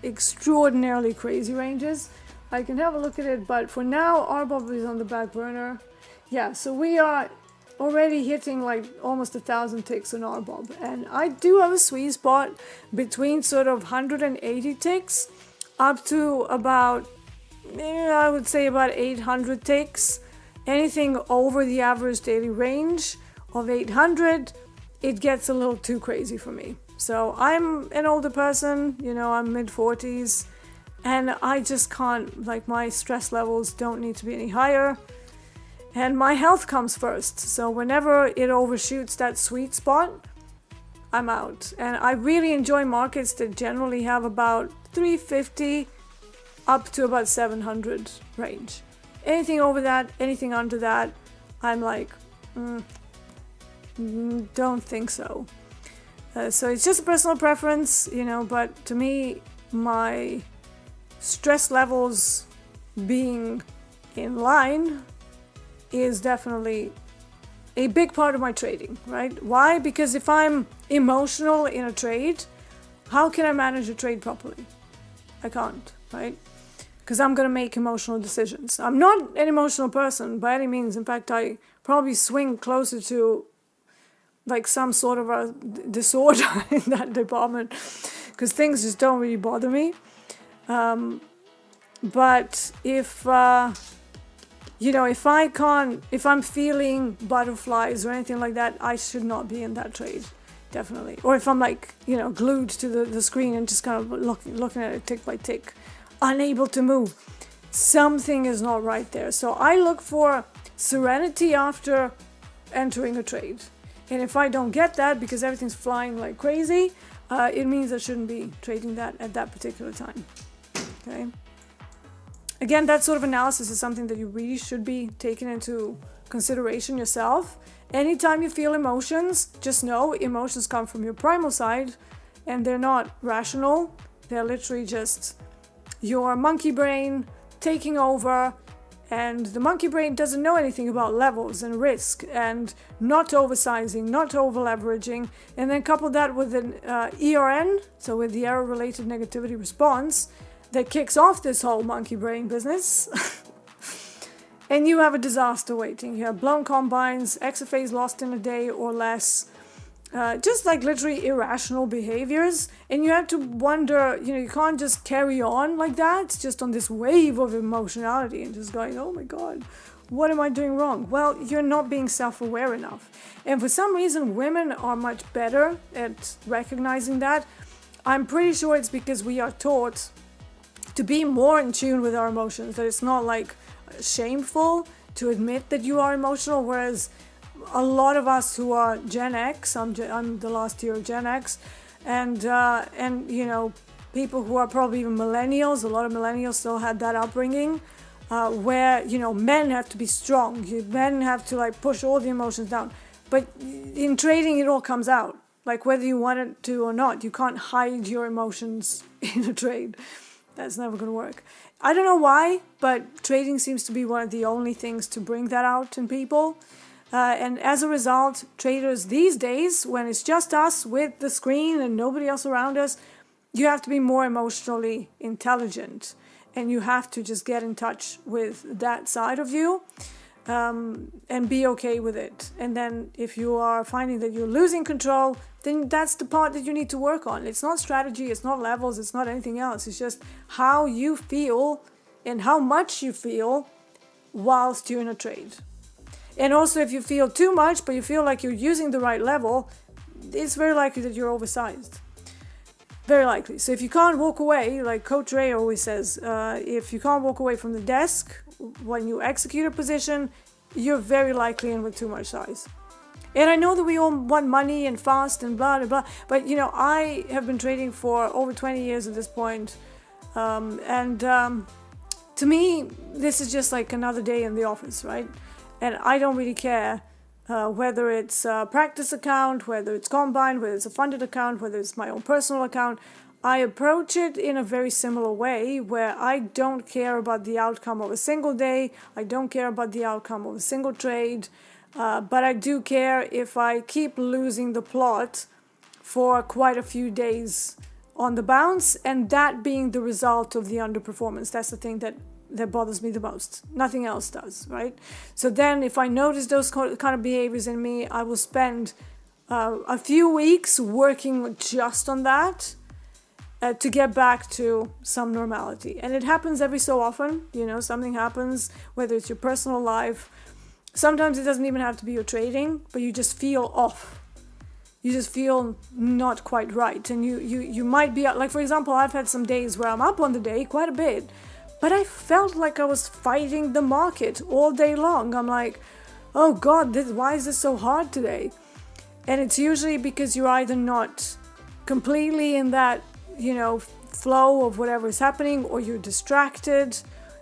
extraordinarily crazy ranges. I can have a look at it, but for now RBOB is on the back burner. Yeah, so we are already hitting like almost 1,000 ticks on RBOB, and I do have a sweet spot between sort of 180 ticks up to about, I would say about 800 ticks. Anything over the average daily range of 800, it gets a little too crazy for me. So I'm an older person, I'm mid-40s, and I just can't, my stress levels don't need to be any higher. And my health comes first. So whenever it overshoots that sweet spot, I'm out. And I really enjoy markets that generally have about 350 up to about 700 range. Anything over that, anything under that, I'm like, don't think so. So it's just a personal preference, but to me, my stress levels being in line is definitely a big part of my trading, right? Why? Because if I'm emotional in a trade, how can I manage a trade properly? I can't, right? Because I'm going to make emotional decisions. I'm not an emotional person by any means. In fact, I probably swing closer to some sort of a disorder in that department, because things just don't really bother me. But if if I'm feeling butterflies or anything like that, I should not be in that trade, definitely. Or if I'm glued to the screen and just kind of looking at it tick by tick, unable to move, something is not right there. So I look for serenity after entering a trade. And if I don't get that because everything's flying like crazy, it means I shouldn't be trading that at that particular time. Okay. Again, that sort of analysis is something that you really should be taking into consideration yourself. Anytime you feel emotions, just know emotions come from your primal side, and they're not rational. They're literally just your monkey brain taking over, and the monkey brain doesn't know anything about levels and risk and not oversizing, not over leveraging, and then couple that with an ERN, so with the error-related negativity response, that kicks off this whole monkey brain business. And you have a disaster waiting. You have blown combines, XFAs lost in a day or less, just like literally irrational behaviors. And you have to wonder, you can't just carry on like that, just on this wave of emotionality and just going, oh my God, what am I doing wrong? Well, you're not being self-aware enough. And for some reason, women are much better at recognizing that. I'm pretty sure it's because we are taught to be more in tune with our emotions, that it's not like shameful to admit that you are emotional, whereas a lot of us who are Gen X, I'm the last year of Gen X, and people who are probably even millennials, a lot of millennials still had that upbringing, where men have to be strong, men have to like push all the emotions down, but in trading it all comes out, like whether you want it to or not. You can't hide your emotions in a trade. That's never going to work. I don't know why, but trading seems to be one of the only things to bring that out in people. And as a result, traders these days, when it's just us with the screen and nobody else around us, you have to be more emotionally intelligent. And you have to just get in touch with that side of you and be okay with it. And then if you are finding that you're losing control, then that's the part that you need to work on. It's not strategy, it's not levels, it's not anything else. It's just how you feel and how much you feel whilst you're in a trade. And also if you feel too much, but you feel like you're using the right level, it's very likely that you're oversized. Very likely. So if you can't walk away, like Coach Ray always says, if you can't walk away from the desk when you execute a position, you're very likely in with too much size. And I know that we all want money and fast and blah, blah, blah. But, I have been trading for over 20 years at this point. To me, this is just like another day in the office, right? And I don't really care whether it's a practice account, whether it's combined, whether it's a funded account, whether it's my own personal account. I approach it in a very similar way where I don't care about the outcome of a single day. I don't care about the outcome of a single trade. But I do care if I keep losing the plot for quite a few days on the bounce, and that being the result of the underperformance. That's the thing that bothers me the most. Nothing else does, right? So then if I notice those kind of behaviors in me, I will spend a few weeks working just on that to get back to some normality. And it happens every so often. Something happens, whether it's your personal life. Sometimes it doesn't even have to be your trading, but you just feel off. You just feel not quite right. And you might be, like for example, I've had some days where I'm up on the day quite a bit, but I felt like I was fighting the market all day long. I'm like, oh God, why is this so hard today? And it's usually because you're either not completely in that, flow of whatever is happening, or you're distracted.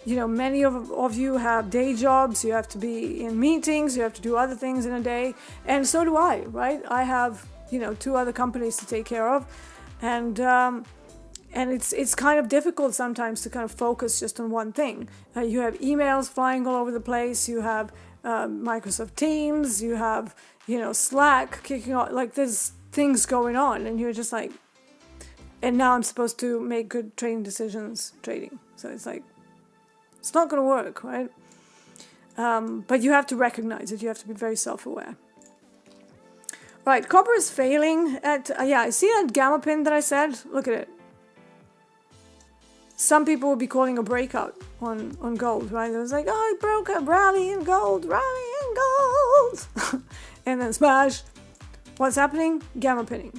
Many of you have day jobs, you have to be in meetings, you have to do other things in a day, and so do I, right? I have, 2 other companies to take care of, and it's kind of difficult sometimes to kind of focus just on one thing. You have emails flying all over the place, you have Microsoft Teams, you have, Slack kicking off, like there's things going on, and you're just like, and now I'm supposed to make good trading decisions trading, so it's like, it's not going to work, right? But you have to recognize it. You have to be very self-aware. Right, copper is failing at... see that gamma pin that I said? Look at it. Some people would be calling a breakout on gold, right? It was like, oh, it broke a rally in gold, and then smash. What's happening? Gamma pinning.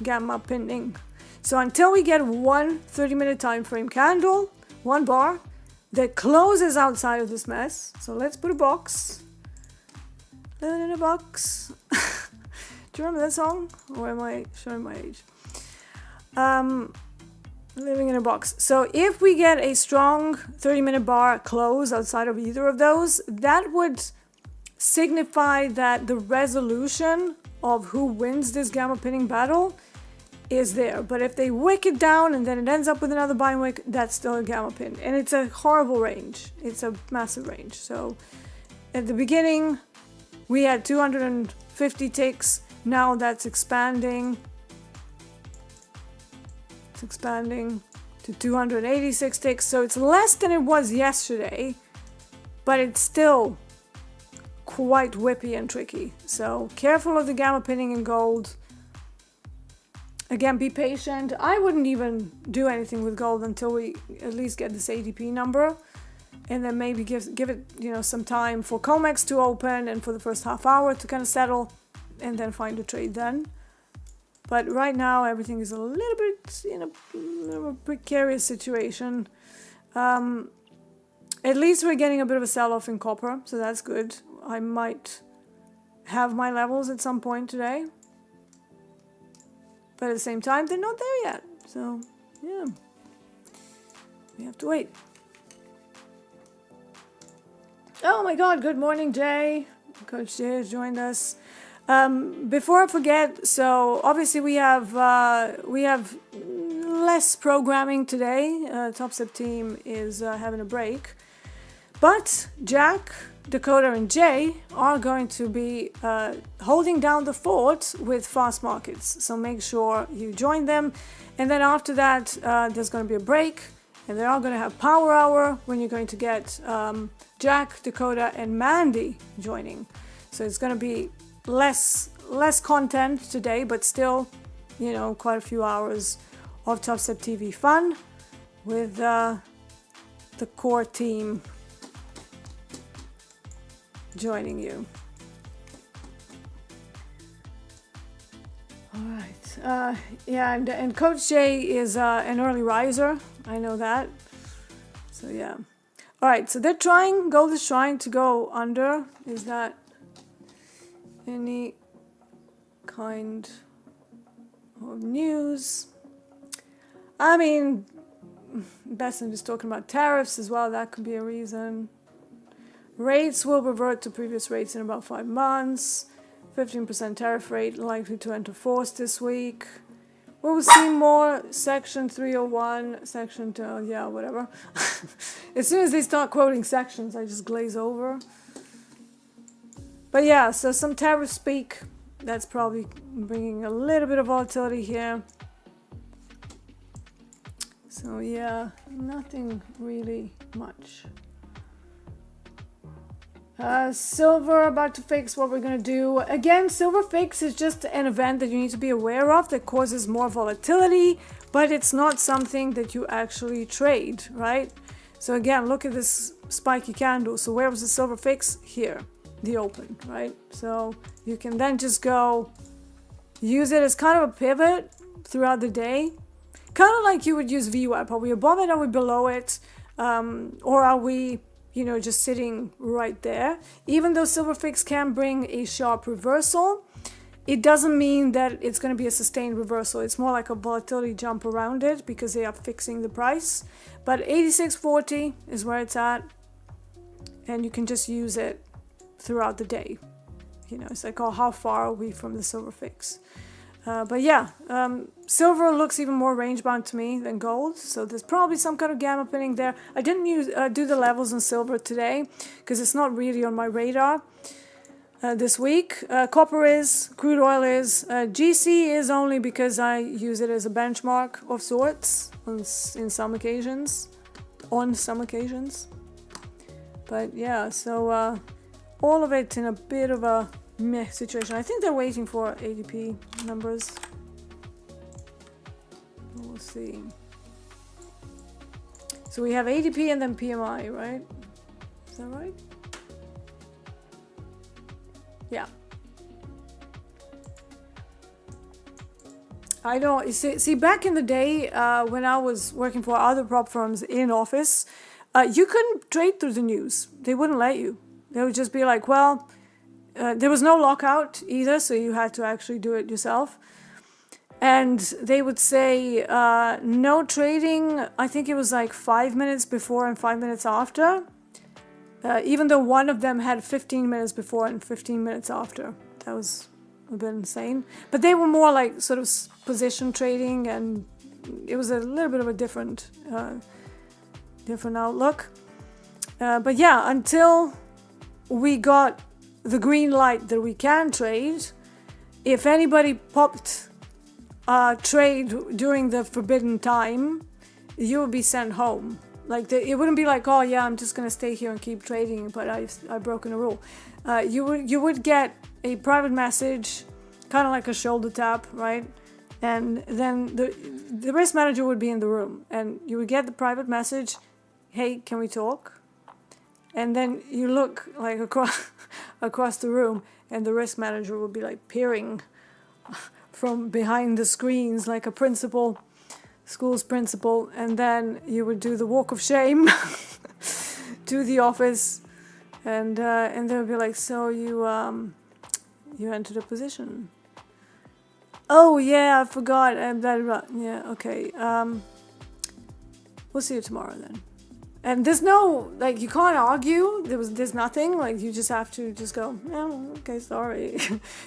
Gamma pinning. So until we get one 30-minute time frame candle, one bar that closes outside of this mess. So let's put a box. Living in a box. Do you remember that song? Or am I showing my age? Living in a box. So if we get a strong 30-minute bar close outside of either of those, that would signify that the resolution of who wins this gamma pinning battle is there. But if they wick it down and then it ends up with another buying wick, that's still a gamma pin. And it's a horrible range. It's a massive range. So at the beginning, we had 250 ticks. Now that's expanding. It's expanding to 286 ticks. So it's less than it was yesterday, but it's still quite whippy and tricky. So careful of the gamma pinning in gold. Again, be patient. I wouldn't even do anything with gold until we at least get this ADP number, and then maybe give it, you know, some time for COMEX to open and for the first half hour to kind of settle, and then find a trade then. But right now everything is a little bit in a precarious situation. At least we're getting a bit of a sell-off in copper, so that's good. I might have my levels at some point today. But at the same time, they're not there yet. So, yeah. We have to wait. Oh my God, good morning, Jay. Coach Jay has joined us. Before I forget, so obviously we have less programming today. Topstep team is having a break. But Jack, Dakota, and Jay are going to be holding down the fort with fast markets. So make sure you join them. And then after that, there's going to be a break. And they are going to have Power Hour when you're going to get Jack, Dakota, and Mandy joining. So it's going to be less content today, but still, you know, quite a few hours of Topstep TV fun with the core team joining you. All right. Yeah, and Coach Jay is an early riser. I know that. So yeah. All right. So gold is trying to go under. Is that any kind of news? I mean, Besson is talking about tariffs as well. That could be a reason. Rates will revert to previous rates in about 5 months. 15% tariff rate likely to enter force this week. We will see more Section 301, Section 2, yeah, whatever. As soon as they start quoting sections, I just glaze over. But yeah, so some tariff speak. That's probably bringing a little bit of volatility here. So yeah, nothing really much. Silver about to fix. What we're going to do. Again, silver fix is just an event that you need to be aware of that causes more volatility, but it's not something that you actually trade, right? So again, look at this spiky candle. So where was the silver fix? Here, the open, right? So you can then just go use it as kind of a pivot throughout the day. Kind of like you would use VWAP. Are we above it? Are we below it? Or are we, you know, just sitting right there? Even though silver fix can bring a sharp reversal, it doesn't mean that it's going to be a sustained reversal. It's more like a volatility jump around it because they are fixing the price. But 86.40 is where it's at, and you can just use it throughout the day. You know, it's like, oh, how far are we from the silver fix? But yeah, silver looks even more range bound to me than gold. So there's probably some kind of gamma pinning there. I didn't do the levels on silver today because it's not really on my radar this week. Copper is, crude oil is, GC is only because I use it as a benchmark of sorts on some occasions. But yeah, so all of it in a bit of a meh situation. I think they're waiting for ADP numbers. We'll see. So we have ADP and then PMI, right? Is that right? Yeah. I don't see back in the day when I was working for other prop firms in office, you couldn't trade through the news. They wouldn't let you. They would just be like, well, there was no lockout either, so you had to actually do it yourself. And they would say no trading. I think it was like 5 minutes before and 5 minutes after, even though one of them had 15 minutes before and 15 minutes after. That was a bit insane. But they were more like sort of position trading, and it was a little bit of a different outlook. But yeah, until we got the green light that we can trade, if anybody popped a trade during the forbidden time, you would be sent home. Like it wouldn't be like, oh yeah, I'm just gonna stay here and keep trading, but I've broken a rule. You would get a private message, kind of like a shoulder tap, right? And then the risk manager would be in the room, and you would get the private message, hey, can we talk? And then you look like across the room, and the risk manager would be like peering from behind the screens like a principal, school's principal, and then you would do the walk of shame to the office, and they would be like, so you entered a position. Oh yeah, I forgot. Yeah, okay. We'll see you tomorrow then. And there's no, like, you can't argue. There's nothing. Like, you just have to just go, oh, okay, sorry.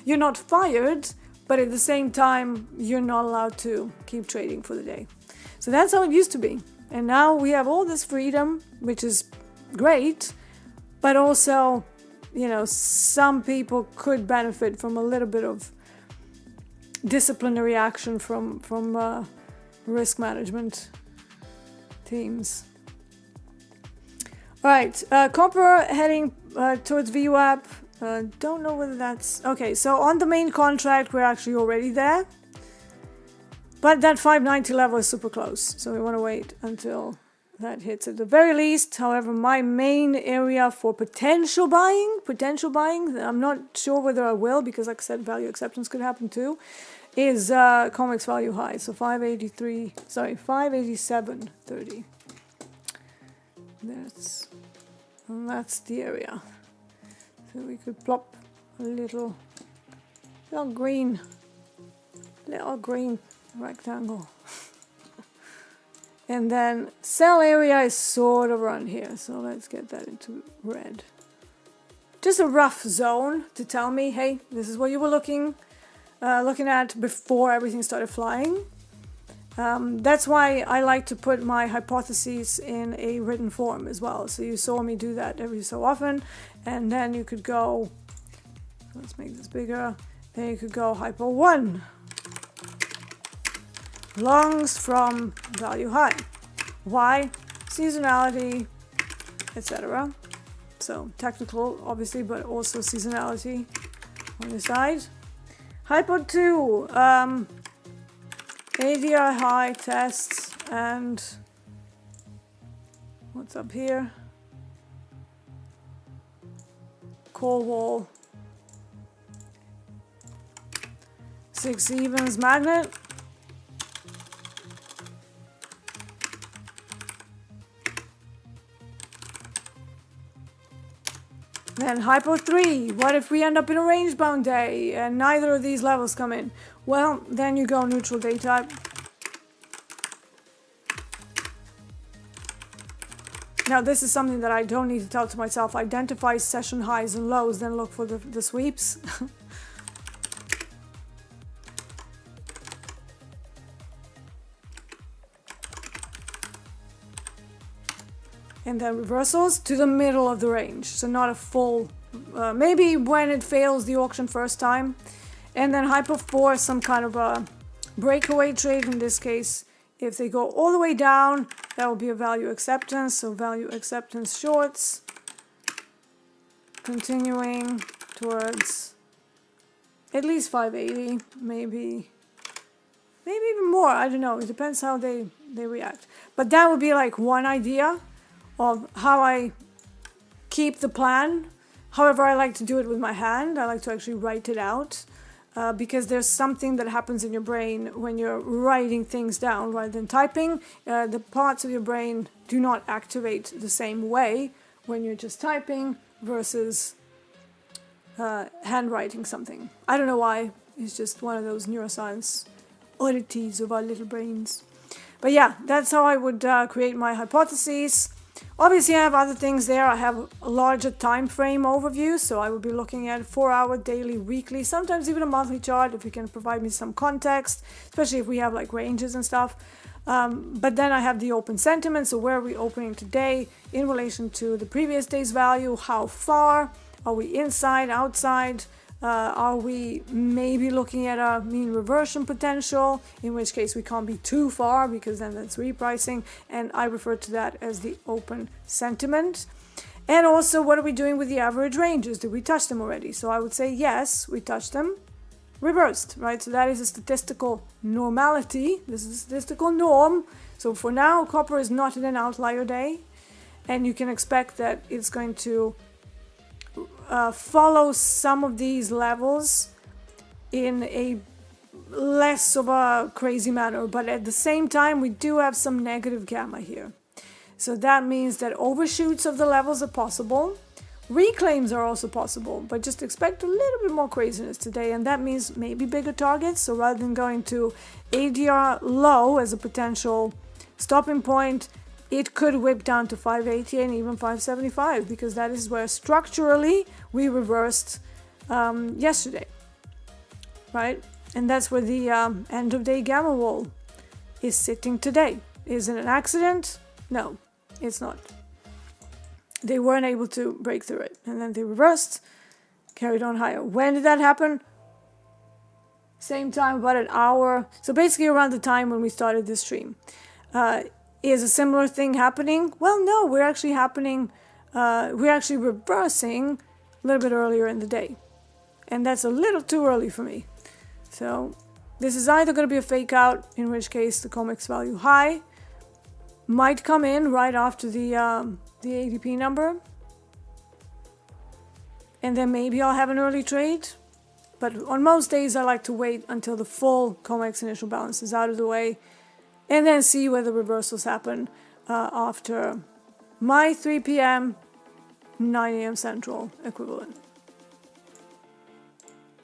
You're not fired, but at the same time, you're not allowed to keep trading for the day. So that's how it used to be. And now we have all this freedom, which is great, but also, you know, some people could benefit from a little bit of disciplinary action from risk management teams. All right, copper heading towards VWAP. Don't know whether that's okay. So on the main contract, we're actually already there, but that 590 level is super close, so we want to wait until that hits at the very least. However, my main area for potential buying, I'm not sure whether I will, because like I said, value acceptance could happen too, is COMEX value high. So 587.30. That's the area. So we could plop a little green rectangle. And then sell area is sort of around here, so let's get that into red. Just a rough zone to tell me, hey, this is what you were looking at before everything started flying. That's why I like to put my hypotheses in a written form as well. So you saw me do that every so often, and then you could go, let's make this bigger, then you could go hypo 1. Longs from value high. Why? Seasonality, etc. So technical, obviously, but also seasonality on the side. Hypo 2, ADR high tests, and what's up here? Call wall. 6 evens magnet. Then hypo 3, what if we end up in a range bound day and neither of these levels come in? Well, then you go neutral day type. Now this is something that I don't need to tell to myself. Identify session highs and lows, then look for the sweeps. And then reversals to the middle of the range, so not a full, maybe when it fails the auction first time. And then hypo 4, some kind of a breakaway trade. In this case, if they go all the way down, that will be a value acceptance, so value acceptance shorts, continuing towards at least 580, maybe even more, I don't know, it depends how they react. But that would be like one idea of how I keep the plan. However, I like to do it with my hand. I like to actually write it out because there's something that happens in your brain when you're writing things down rather than typing. The parts of your brain do not activate the same way when you're just typing versus handwriting something. I don't know why. It's just one of those neuroscience oddities of our little brains. But yeah, that's how I would create my hypotheses. Obviously, I have other things there. I have a larger time frame overview, so I will be looking at 4-hour, daily, weekly, sometimes even a monthly chart if you can provide me some context, especially if we have like ranges and stuff. But then I have the open sentiment, so where are we opening today in relation to the previous day's value? How far? Are we inside, outside? Are we maybe looking at a mean reversion potential, in which case we can't be too far because then that's repricing, and I refer to that as the open sentiment. And also, what are we doing with the average ranges? Did we touch them already? So I would say yes, we touched them, reversed, right? So that is a statistical normality. This is a statistical norm. So for now, copper is not in an outlier day, and you can expect that it's going to follow some of these levels in a less of a crazy manner, but at the same time we do have some negative gamma here, so that means that overshoots of the levels are possible, reclaims are also possible, but just expect a little bit more craziness today, and that means maybe bigger targets. So rather than going to ADR low as a potential stopping point, it could whip down to 580 and even 575, because that is where structurally we reversed yesterday, right? And that's where the end of day gamma wall is sitting today. Is it an accident? No, it's not. They weren't able to break through it, and then they reversed, carried on higher. When did that happen? Same time, about an hour. So basically around the time when we started this stream. Is a similar thing happening? Well, no, we're actually reversing a little bit earlier in the day. And that's a little too early for me. So this is either going to be a fake out, in which case the COMEX value high might come in right after the ADP number. And then maybe I'll have an early trade. But on most days, I like to wait until the full COMEX initial balance is out of the way, and then see where the reversals happen after my 3 p.m., 9 a.m. Central equivalent.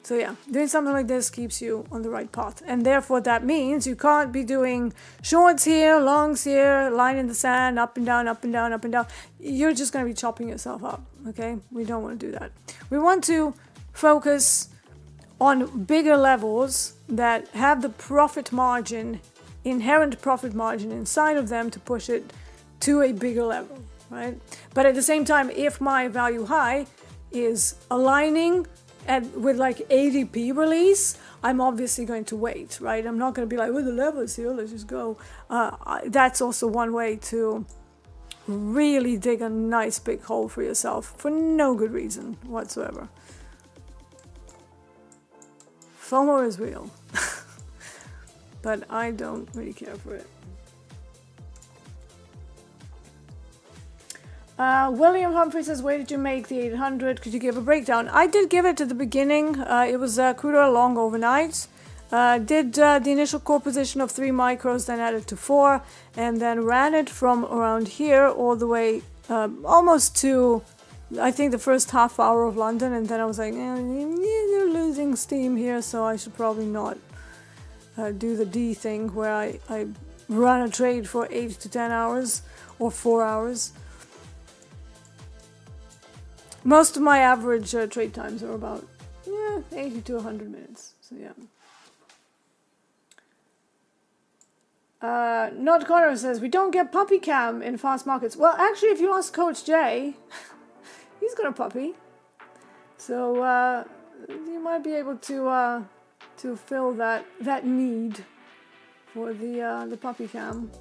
So yeah, doing something like this keeps you on the right path. And therefore that means you can't be doing shorts here, longs here, line in the sand, up and down, up and down, up and down. You're just going to be chopping yourself up, okay? We don't want to do that. We want to focus on bigger levels that have the profit margin, inherent profit margin inside of them to push it to a bigger level, right? But at the same time, if my value high is aligning with like ADP release, I'm obviously going to wait, right? I'm not going to be like, well, the level is here, let's just go. That's also one way to really dig a nice big hole for yourself for no good reason whatsoever. FOMO is real. But I don't really care for it. William Humphrey says, where did you make the 800? Could you give a breakdown? I did give it at the beginning. It was crude oil long overnight. Did the initial core position of 3 micros, then added to 4, and then ran it from around here all the way almost to, I think, the first half hour of London. And then I was like, you're losing steam here, so I should probably not do the D thing where I run a trade for 8 to 10 hours or 4 hours. Most of my average trade times are about 80 to 100 minutes. So yeah. Not Connor says, we don't get puppy cam in fast markets. Well, actually, if you ask Coach Jay, he's got a puppy. So you might be able to fill that need for the puppy cam.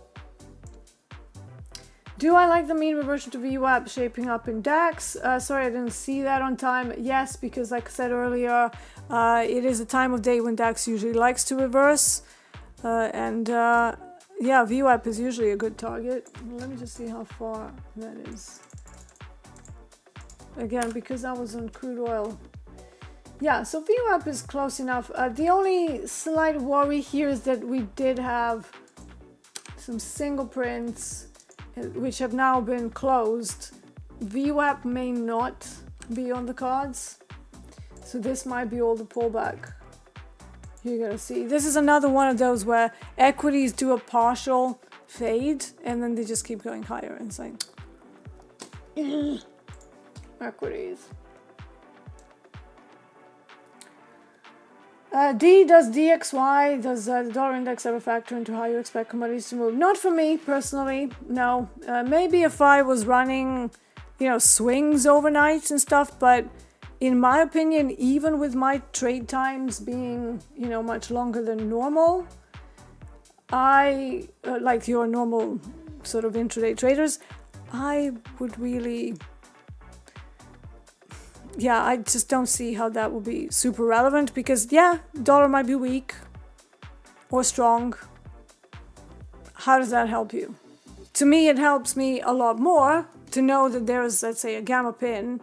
Do I like the mean reversion to VWAP shaping up in DAX? Sorry, I didn't see that on time. Yes, because like I said earlier, it is a time of day when DAX usually likes to reverse. Yeah, VWAP is usually a good target. Let me just see how far that is. Again, because I was on crude oil. Yeah, so VWAP is close enough. The only slight worry here is that we did have some single prints which have now been closed. VWAP may not be on the cards, so this might be all the pullback you're gonna see. This is another one of those where equities do a partial fade and then they just keep going higher, and it's like, Equities. Does DXY, does the dollar index ever factor into how you expect commodities to move? Not for me personally, no. Maybe if I was running, swings overnight and stuff, but in my opinion, even with my trade times being, much longer than normal, I, like your normal sort of intraday traders, I would really... I just don't see how that would be super relevant because, dollar might be weak or strong. How does that help you? To me, it helps me a lot more to know that there's, let's say, a gamma pin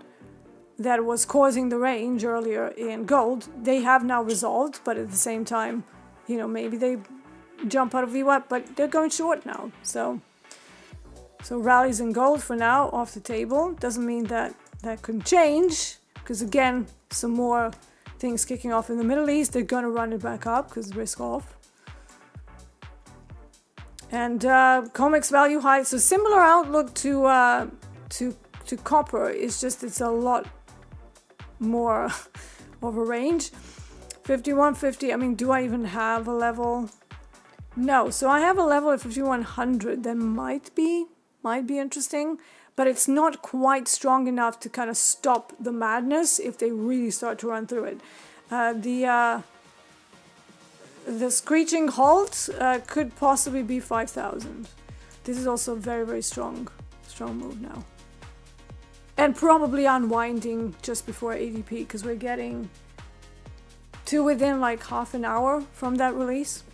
that was causing the range earlier in gold. They have now resolved, but at the same time, maybe they jump out of VWAP, but they're going short now. So rallies in gold for now off the table. Doesn't mean that could change. Because again, some more things kicking off in the Middle East. They're going to run it back up because risk off. And COMEX value high. So similar outlook to copper. It's just it's a lot more of a range. 5150. I mean, do I even have a level? No. So I have a level at 5100 that might be interesting. But it's not quite strong enough to kind of stop the madness if they really start to run through it. The screeching halt could possibly be 5,000. This is also a very, very strong move now. And probably unwinding just before ADP because we're getting to within like half an hour from that release.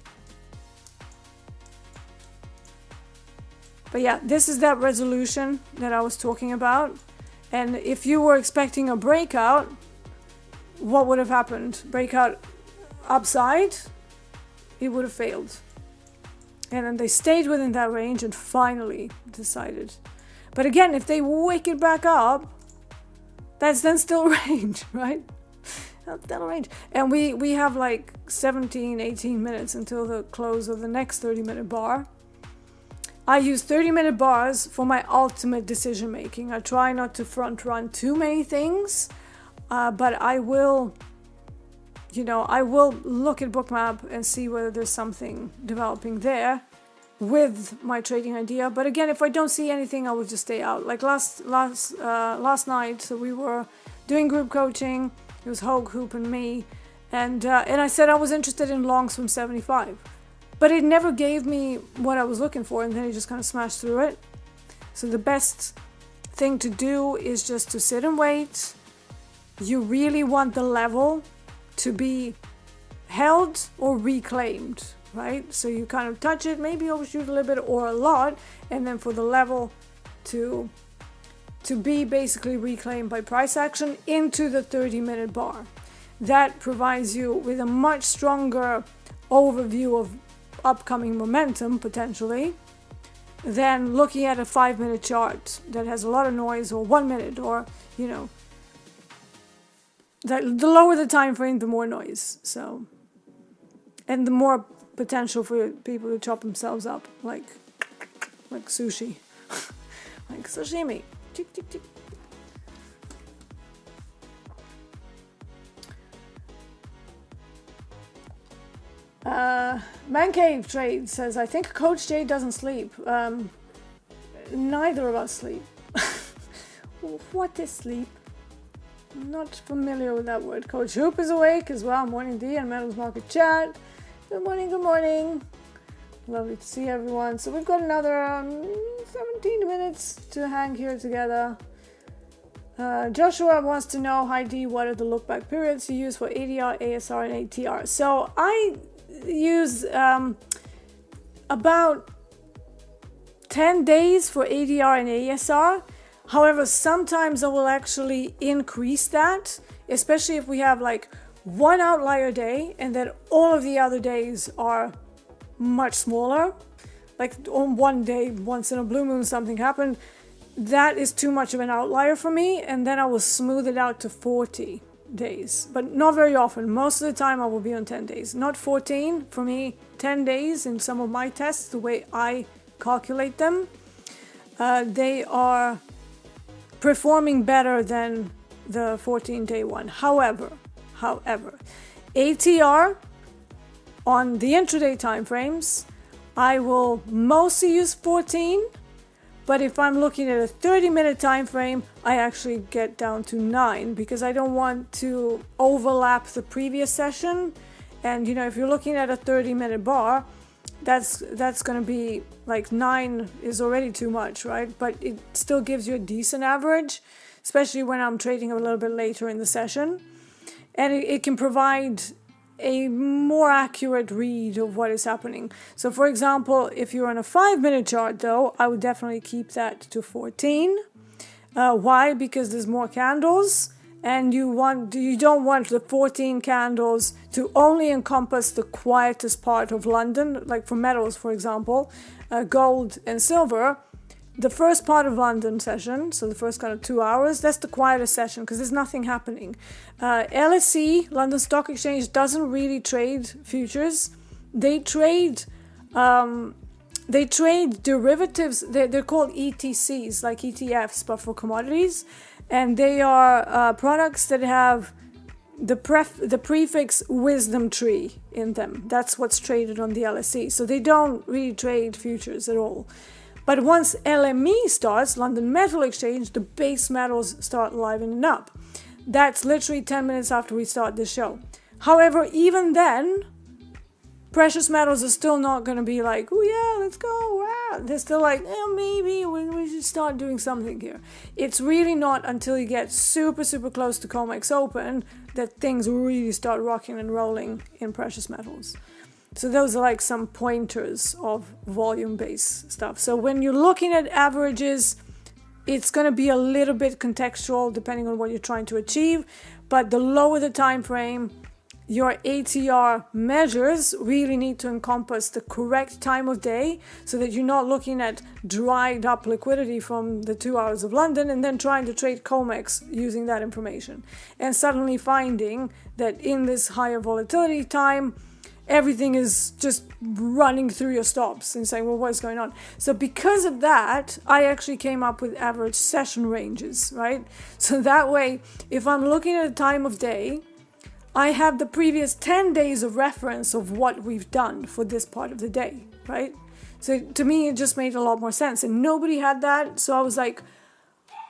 But this is that resolution that I was talking about. And if you were expecting a breakout, what would have happened? Breakout upside, it would have failed. And then they stayed within that range and finally decided. But again, if they wick it back up, that's then still range, right? That's still range. And we have like 17, 18 minutes until the close of the next 30-minute bar. I use 30-minute bars for my ultimate decision making. I try not to front run too many things, but I will, I will look at Bookmap and see whether there's something developing there with my trading idea. But again, if I don't see anything, I will just stay out. Like last night, so we were doing group coaching. It was Hogue, Hoop, and me, and I said I was interested in longs from 75. But it never gave me what I was looking for, and then it just kind of smashed through it. So the best thing to do is just to sit and wait. You really want the level to be held or reclaimed, right? So you kind of touch it, maybe overshoot a little bit or a lot, and then for the level to be basically reclaimed by price action into the 30-minute bar. That provides you with a much stronger overview of upcoming momentum potentially than looking at a 5-minute chart that has a lot of noise, or 1 minute, or the lower the time frame, the more noise. So, and the more potential for people to chop themselves up like sushi. Like sashimi. Tick, tick, tick. Man Cave Trade says, I think Coach J doesn't sleep. Neither of us sleep. What is sleep? I'm not familiar with that word. Coach Hoop is awake as well. Morning D and Metals Market Chat. Good morning, good morning. Lovely to see everyone. So we've got another 17 minutes to hang here together. Joshua wants to know, hi D, what are the look back periods you use for ADR, ASR, and ATR? So I use about 10 days for ADR and ASR. However, sometimes I will actually increase that, especially if we have like one outlier day and then all of the other days are much smaller. Like on one day, once in a blue moon, something happened. That is too much of an outlier for me, and then I will smooth it out to 40 days, but not very often. Most of the time I will be on 10 days, not 14. For me, 10 days in some of my tests, the way I calculate them, they are performing better than the 14-day one. However, ATR on the intraday time frames, I will mostly use 14, but if I'm looking at a 30-minute time frame, I actually get down to 9 because I don't want to overlap the previous session. And if you're looking at a 30-minute bar, that's going to be like 9 is already too much, right? But it still gives you a decent average, especially when I'm trading a little bit later in the session. And it can provide a more accurate read of what is happening. So for example, if you're on a 5-minute chart though, I would definitely keep that to 14. Why? Because there's more candles, and you don't want the 14 candles to only encompass the quietest part of London, like for metals, for example, gold and silver. The first part of London session, so the first kind of 2 hours, that's the quietest session because there's nothing happening. LSE, London Stock Exchange, doesn't really trade futures. They trade derivatives. They're called ETCs, like ETFs, but for commodities. And they are products that have the prefix wisdom tree in them. That's what's traded on the LSE. So they don't really trade futures at all. But once LME starts, London Metal Exchange, the base metals start livening up. That's literally 10 minutes after we start the show. However, even then, precious metals are still not going to be like, oh yeah, let's go. Wow. They're still like, maybe we should start doing something here. It's really not until you get super, super close to COMEX Open that things really start rocking and rolling in precious metals. So those are like some pointers of volume-based stuff. So when you're looking at averages, it's going to be a little bit contextual depending on what you're trying to achieve. But the lower the time frame, your ATR measures really need to encompass the correct time of day so that you're not looking at dried up liquidity from the 2 hours of London and then trying to trade COMEX using that information. And suddenly finding that in this higher volatility time, everything is just running through your stops and saying, well, what's going on? So because of that, I actually came up with average session ranges, right? So that way, if I'm looking at a time of day, I have the previous 10 days of reference of what we've done for this part of the day, right? So to me, it just made a lot more sense. And nobody had that. So I was like,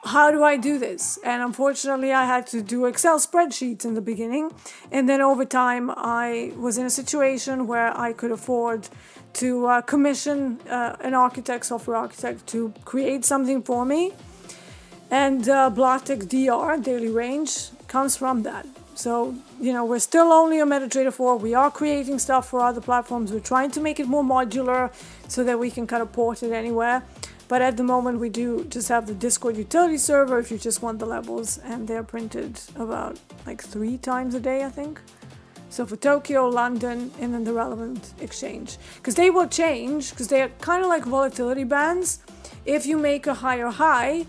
how do I do this? And unfortunately, I had to do Excel spreadsheets in the beginning. And then over time, I was in a situation where I could afford to commission an architect, software architect, to create something for me. And Blatek DR, daily range, comes from that. So, we're still only on MetaTrader 4. We are creating stuff for other platforms. We're trying to make it more modular so that we can kind of port it anywhere. But at the moment, we do just have the Discord utility server if you just want the levels, and they're printed about like 3 times a day, I think. So for Tokyo, London, and then the relevant exchange. Because they will change, because they are kind of like volatility bands. If you make a higher high,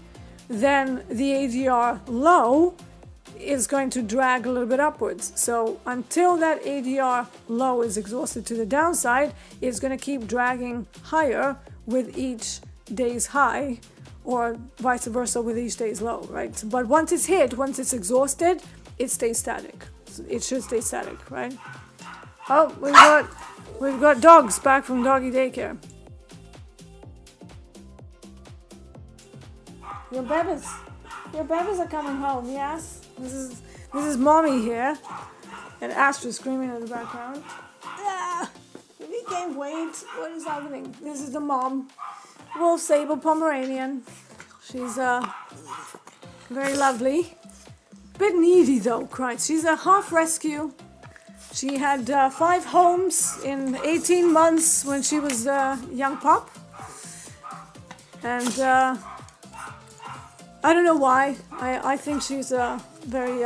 then the ADR low is going to drag a little bit upwards. So until that ADR low is exhausted to the downside, it's going to keep dragging higher with each day's high, or vice versa with each day's low, right? But once it's hit, once it's exhausted, it stays static. It should stay static, right? Oh, we've got dogs back from doggy daycare. Your babies are coming home, yes? This is mommy here, and Astra screaming in the background. Ah, we can't wait. What is happening? This is the mom. Wolf Sable Pomeranian. She's very lovely. Bit needy though, Christ. She's a half rescue. She had 5 homes in 18 months when she was a young pup. And I don't know why. I think she's a very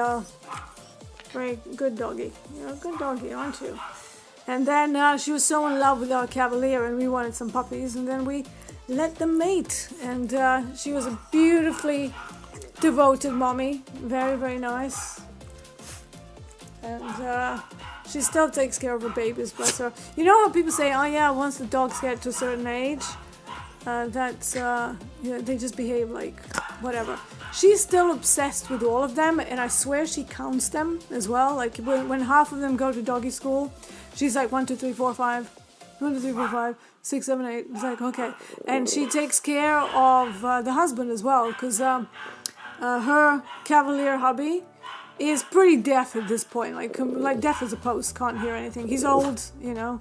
good doggy. You're a good doggy, aren't you? And then she was so in love with our Cavalier, and we wanted some puppies, and then we let them mate. And she was a beautifully devoted mommy. Very, very nice. And she still takes care of her babies, bless her. You know how people say, oh yeah, once the dogs get to a certain age, they just behave like whatever. She's still obsessed with all of them, and I swear she counts them as well. Like when half of them go to doggy school, she's like 1, 2, 3, 4, 5, 1, 2, 3, 4, 5, 6, 7, 8. It's like, okay. And she takes care of the husband as well, because her Cavalier hubby is pretty deaf at this point, like deaf as a post, can't hear anything. He's old, you know,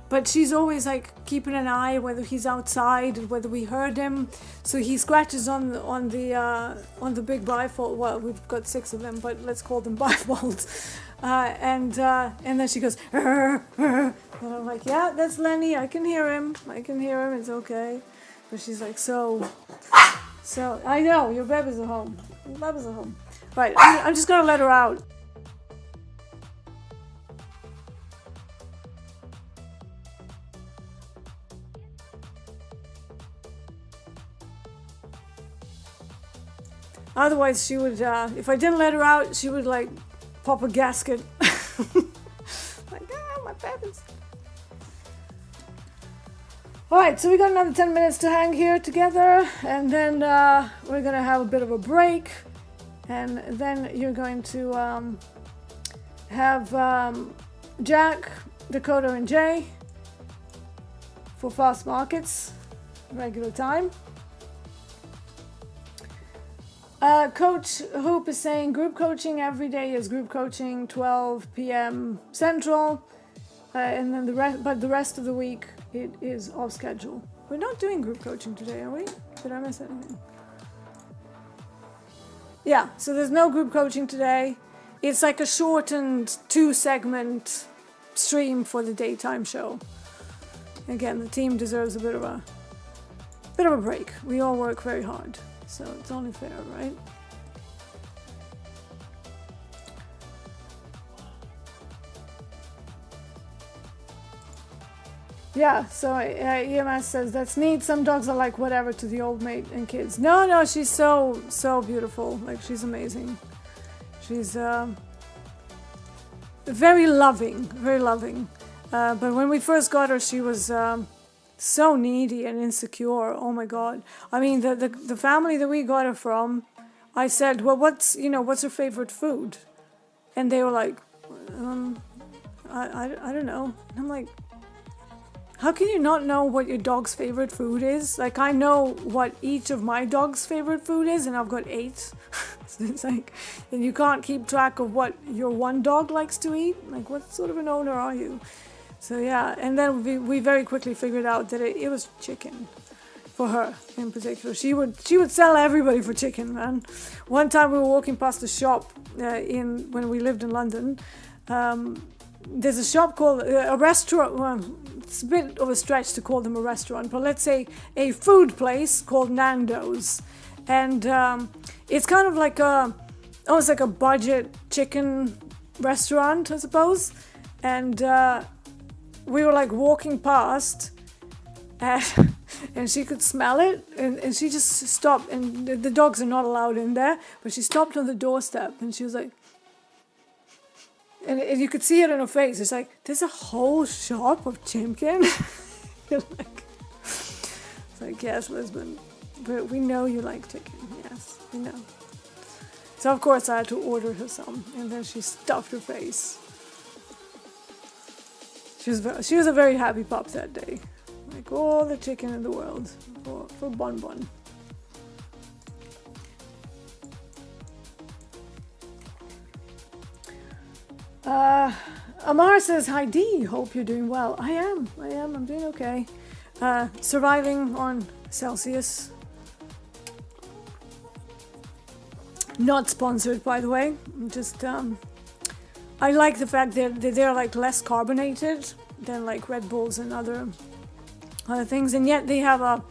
but she's always like keeping an eye whether he's outside and whether we heard him. So he scratches on the big bifold. Well, we've got 6 of them, but let's call them bifolds. And then she goes, "Arr, arr." And I'm like, yeah, that's Lenny. I can hear him. It's okay. But she's like, so I know your babies are home. Right, I'm just gonna let her out. Otherwise, she would, if I didn't let her out, she would like pop a gasket. Like, my babies. Alright, so we got another 10 minutes to hang here together, and then we're gonna have a bit of a break. And then you're going to have Jack, Dakota, and Jay for fast markets, regular time. Coach Hoop is saying group coaching every day is group coaching, 12 p.m. Central, and then the rest of the week it is off schedule. We're not doing group coaching today, are we? Did I miss anything? Yeah, so there's no group coaching today. It's like a shortened 2-segment stream for the daytime show. Again, the team deserves a bit of a break. We all work very hard, so it's only fair, right? Yeah, so EMS says, that's neat. Some dogs are like whatever to the old mate and kids. No, she's so beautiful. Like, she's amazing. She's very loving. But when we first got her, she was so needy and insecure. Oh my God. I mean, the family that we got her from, I said, well, what's her favorite food? And they were like, I don't know. And I'm like, how can you not know what your dog's favorite food is? Like, I know what each of my dog's favorite food is, and I've got 8. So it's like, and you can't keep track of what your one dog likes to eat. Like, what sort of an owner are you? So yeah, and then we very quickly figured out that it was chicken for her in particular. She would sell everybody for chicken, man. One time we were walking past a shop when we lived in London. There's a shop called a restaurant. Well, it's a bit of a stretch to call them a restaurant, but let's say a food place called Nando's, and it's kind of like almost like a budget chicken restaurant, I suppose. And we were like walking past, and she could smell it, and she just stopped. And the dogs are not allowed in there, but she stopped on the doorstep, and she was like. And you could see it in her face. It's like, there's a whole shop of chicken? It's like, yes, Lisbon, but we know you like chicken. Yes, we know. So, of course, I had to order her some. And then she stuffed her face. She was a very happy pup that day. Like all the chicken in the world for Bon Bon. Amar says, hi Dee, hope you're doing well. I am, I'm doing okay. Surviving on Celsius. Not sponsored, by the way. Just, I like the fact that they're like less carbonated than like Red Bulls and other things, and yet they have a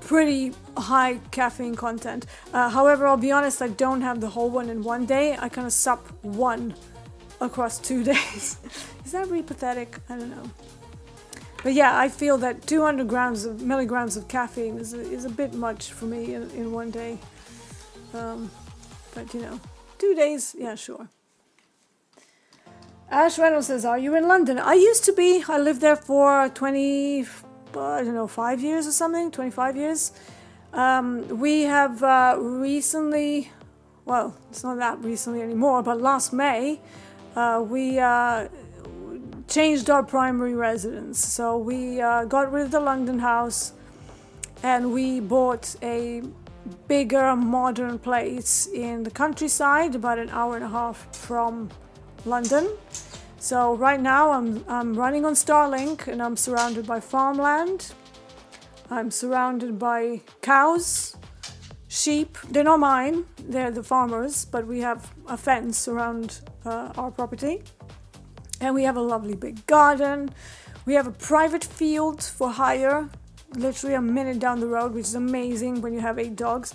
pretty high caffeine content. However, I'll be honest, I don't have the whole one in one day. I kind of sup one across 2 days. Is that really pathetic? I don't know. But yeah, I feel that 200 milligrams of caffeine is a bit much for me in one day. But 2 days, yeah, sure. Ash Reynolds says, are you in London? I used to be. I lived there for 5 years or something, 25 years. We have recently, well, it's not that recently anymore, but last May, we changed our primary residence. So we got rid of the London house and we bought a bigger, modern place in the countryside, about an hour and a half from London. So right now I'm running on Starlink and I'm surrounded by farmland. I'm surrounded by cows, sheep. They're not mine, they're the farmers, but we have a fence around our property. And we have a lovely big garden. We have a private field for hire, literally a minute down the road, which is amazing when you have 8 dogs.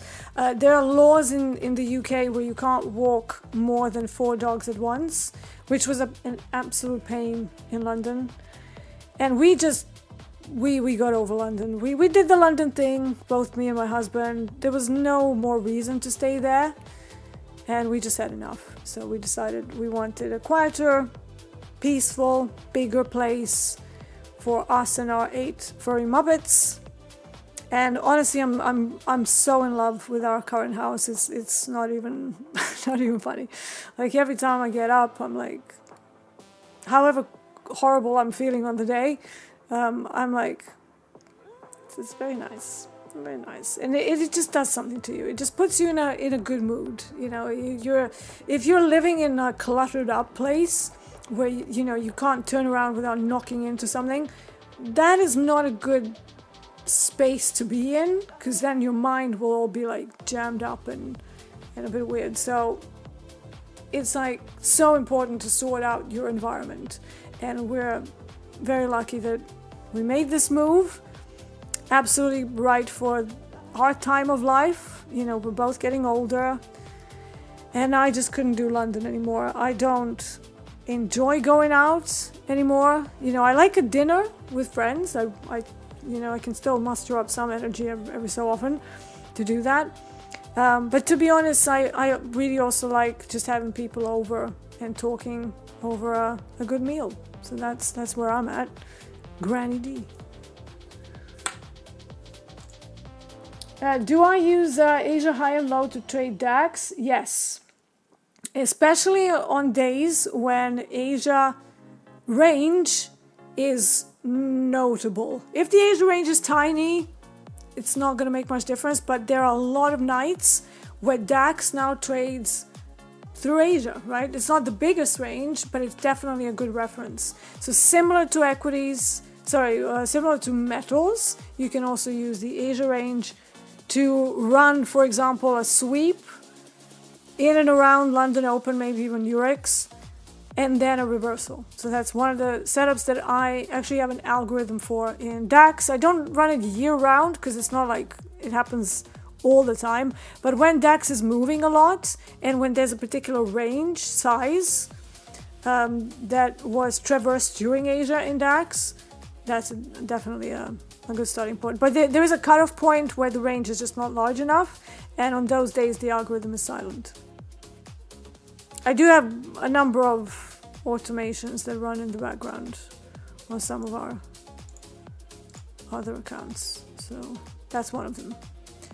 There are laws in the UK where you can't walk more than 4 dogs at once, which was an absolute pain in London. And we got over London. We did the London thing, both me and my husband. There was no more reason to stay there. And we just had enough. So we decided we wanted a quieter, peaceful, bigger place for us and our 8 furry Muppets. And honestly, I'm so in love with our current house. It's not even funny. Like every time I get up, I'm like, however horrible I'm feeling on the day, I'm like, it's very nice, very nice, and it just does something to you. It just puts you in a good mood. You know, if you're living in a cluttered up place where you can't turn around without knocking into something, that is not a good space to be in, because then your mind will all be like jammed up and a bit weird. So it's like so important to sort out your environment, and we're very lucky that we made this move. Absolutely right for our time of life. You know, we're both getting older, and I just couldn't do London anymore. I don't enjoy going out anymore. You know, I like a dinner with friends. I can still muster up some energy every so often to do that. But to be honest, I really also like just having people over and talking over a good meal. So that's where I'm at. Granny D. Do I use Asia high and low to trade DAX? Yes. Especially on days when Asia range is notable. If the Asia range is tiny, it's not going to make much difference, but there are a lot of nights where DAX now trades through Asia, right? It's not the biggest range, but it's definitely a good reference. So similar to equities, similar to metals, you can also use the Asia range to run, for example, a sweep in and around London Open, maybe even Eurex, and then a reversal. So that's one of the setups that I actually have an algorithm for in DAX. I don't run it year round because it's not like it happens all the time. But when DAX is moving a lot and when there's a particular range size that was traversed during Asia in DAX, that's definitely a good starting point. But there is a cutoff point where the range is just not large enough, and on those days the algorithm is silent. I do have a number of automations that run in the background on some of our other accounts, so that's one of them.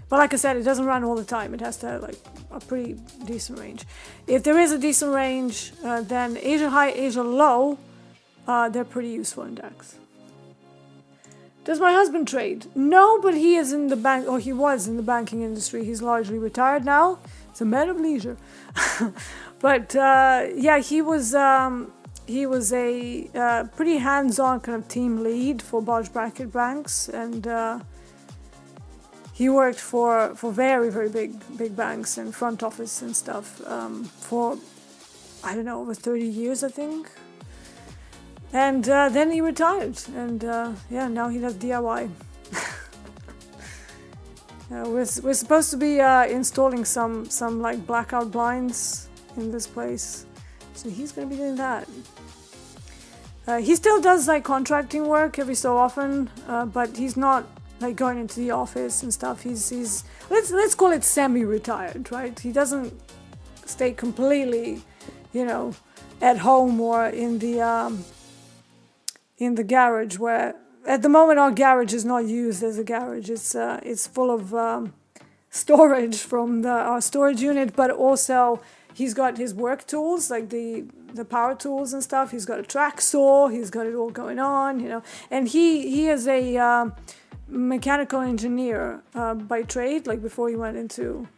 But like I said, it doesn't run all the time. It has to have like a pretty decent range. If there is a decent range, then Asia high, Asia low, they're pretty useful in DAX. Does my husband trade? No, but he is in the bank, or he was in the banking industry. He's largely retired now. It's a man of leisure. But yeah, he was a pretty hands-on kind of team lead for bulge bracket banks, and he worked for very, very big banks and front office and stuff for, I don't know, over 30 years, I think. And then he retired, and yeah, now he does DIY. We're supposed to be installing some like blackout blinds in this place, so he's gonna be doing that. He still does like contracting work every so often, but he's not like going into the office and stuff. He's let's call it semi-retired, right? He doesn't stay completely, at home or in the garage where at the moment our garage is not used as a garage. It's full of storage from our storage unit, but also he's got his work tools, like the power tools and stuff. He's got a track saw. He's got it all going on, you know. And he is a mechanical engineer by trade, like before he went into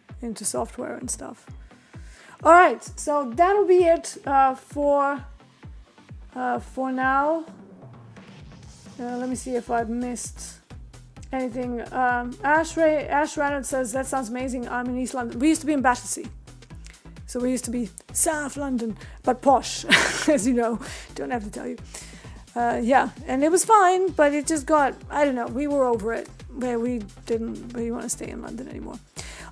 software and stuff. All right, so that'll be it for now. Let me see if I've missed anything. Ash Reynolds says, that sounds amazing. I'm in East London. We used to be in Battersea. So we used to be South London, but posh, as you know. Don't have to tell you. Yeah, and it was fine, but it just got, I don't know, we were over it, where we didn't really want to stay in London anymore.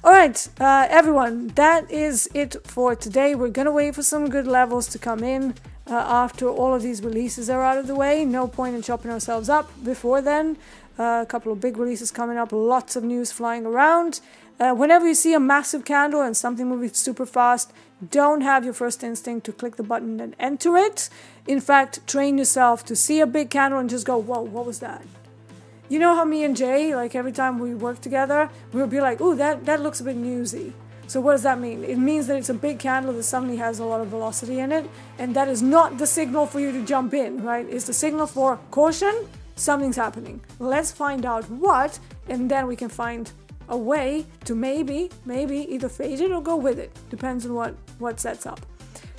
All right, everyone, that is it for today. We're going to wait for some good levels to come in after all of these releases are out of the way. No point in chopping ourselves up before then. A couple of big releases coming up, lots of news flying around. Whenever you see a massive candle and something moving super fast, don't have your first instinct to click the button and enter it. In fact, train yourself to see a big candle and just go, whoa, what was that? You know how me and Jay, like every time we work together, we'll be like, ooh, that looks a bit newsy. So what does that mean? It means that it's a big candle that suddenly has a lot of velocity in it, and that is not the signal for you to jump in, right? It's the signal for caution, something's happening. Let's find out what, and then we can find a way to maybe either fade it or go with it. Depends on what sets up.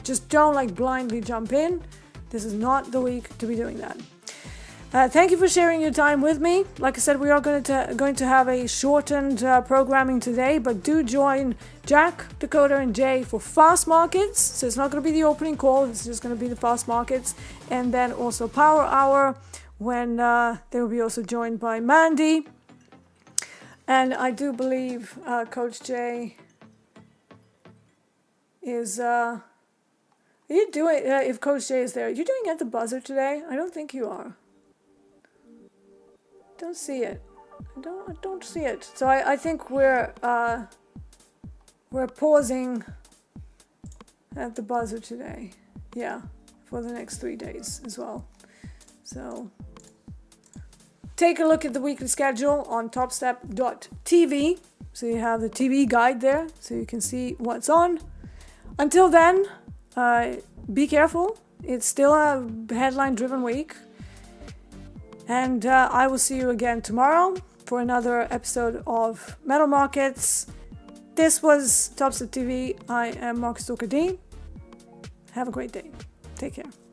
Just don't like blindly jump in. This is not the week to be doing that. Thank you for sharing your time with me. Like I said, we are going to have a shortened programming today, but do join Jack, Dakota, and Jay for fast markets. So it's not going to be the opening call. It's just going to be the fast markets, and then also Power Hour when they will be also joined by Mandy. And I do believe Coach Jay is. Are you doing? If Coach Jay is there, you're doing at the buzzer today? I don't think you are. Don't see it. I don't see it. So I think we're pausing at the buzzer today. Yeah, for the next 3 days as well. So take a look at the weekly schedule on topstep.tv. So you have the TV guide there, so you can see what's on. Until then, be careful. It's still a headline-driven week. And I will see you again tomorrow for another episode of Metal Markets. This was Topstep TV. I am Marcus Stalker D. Have a great day. Take care.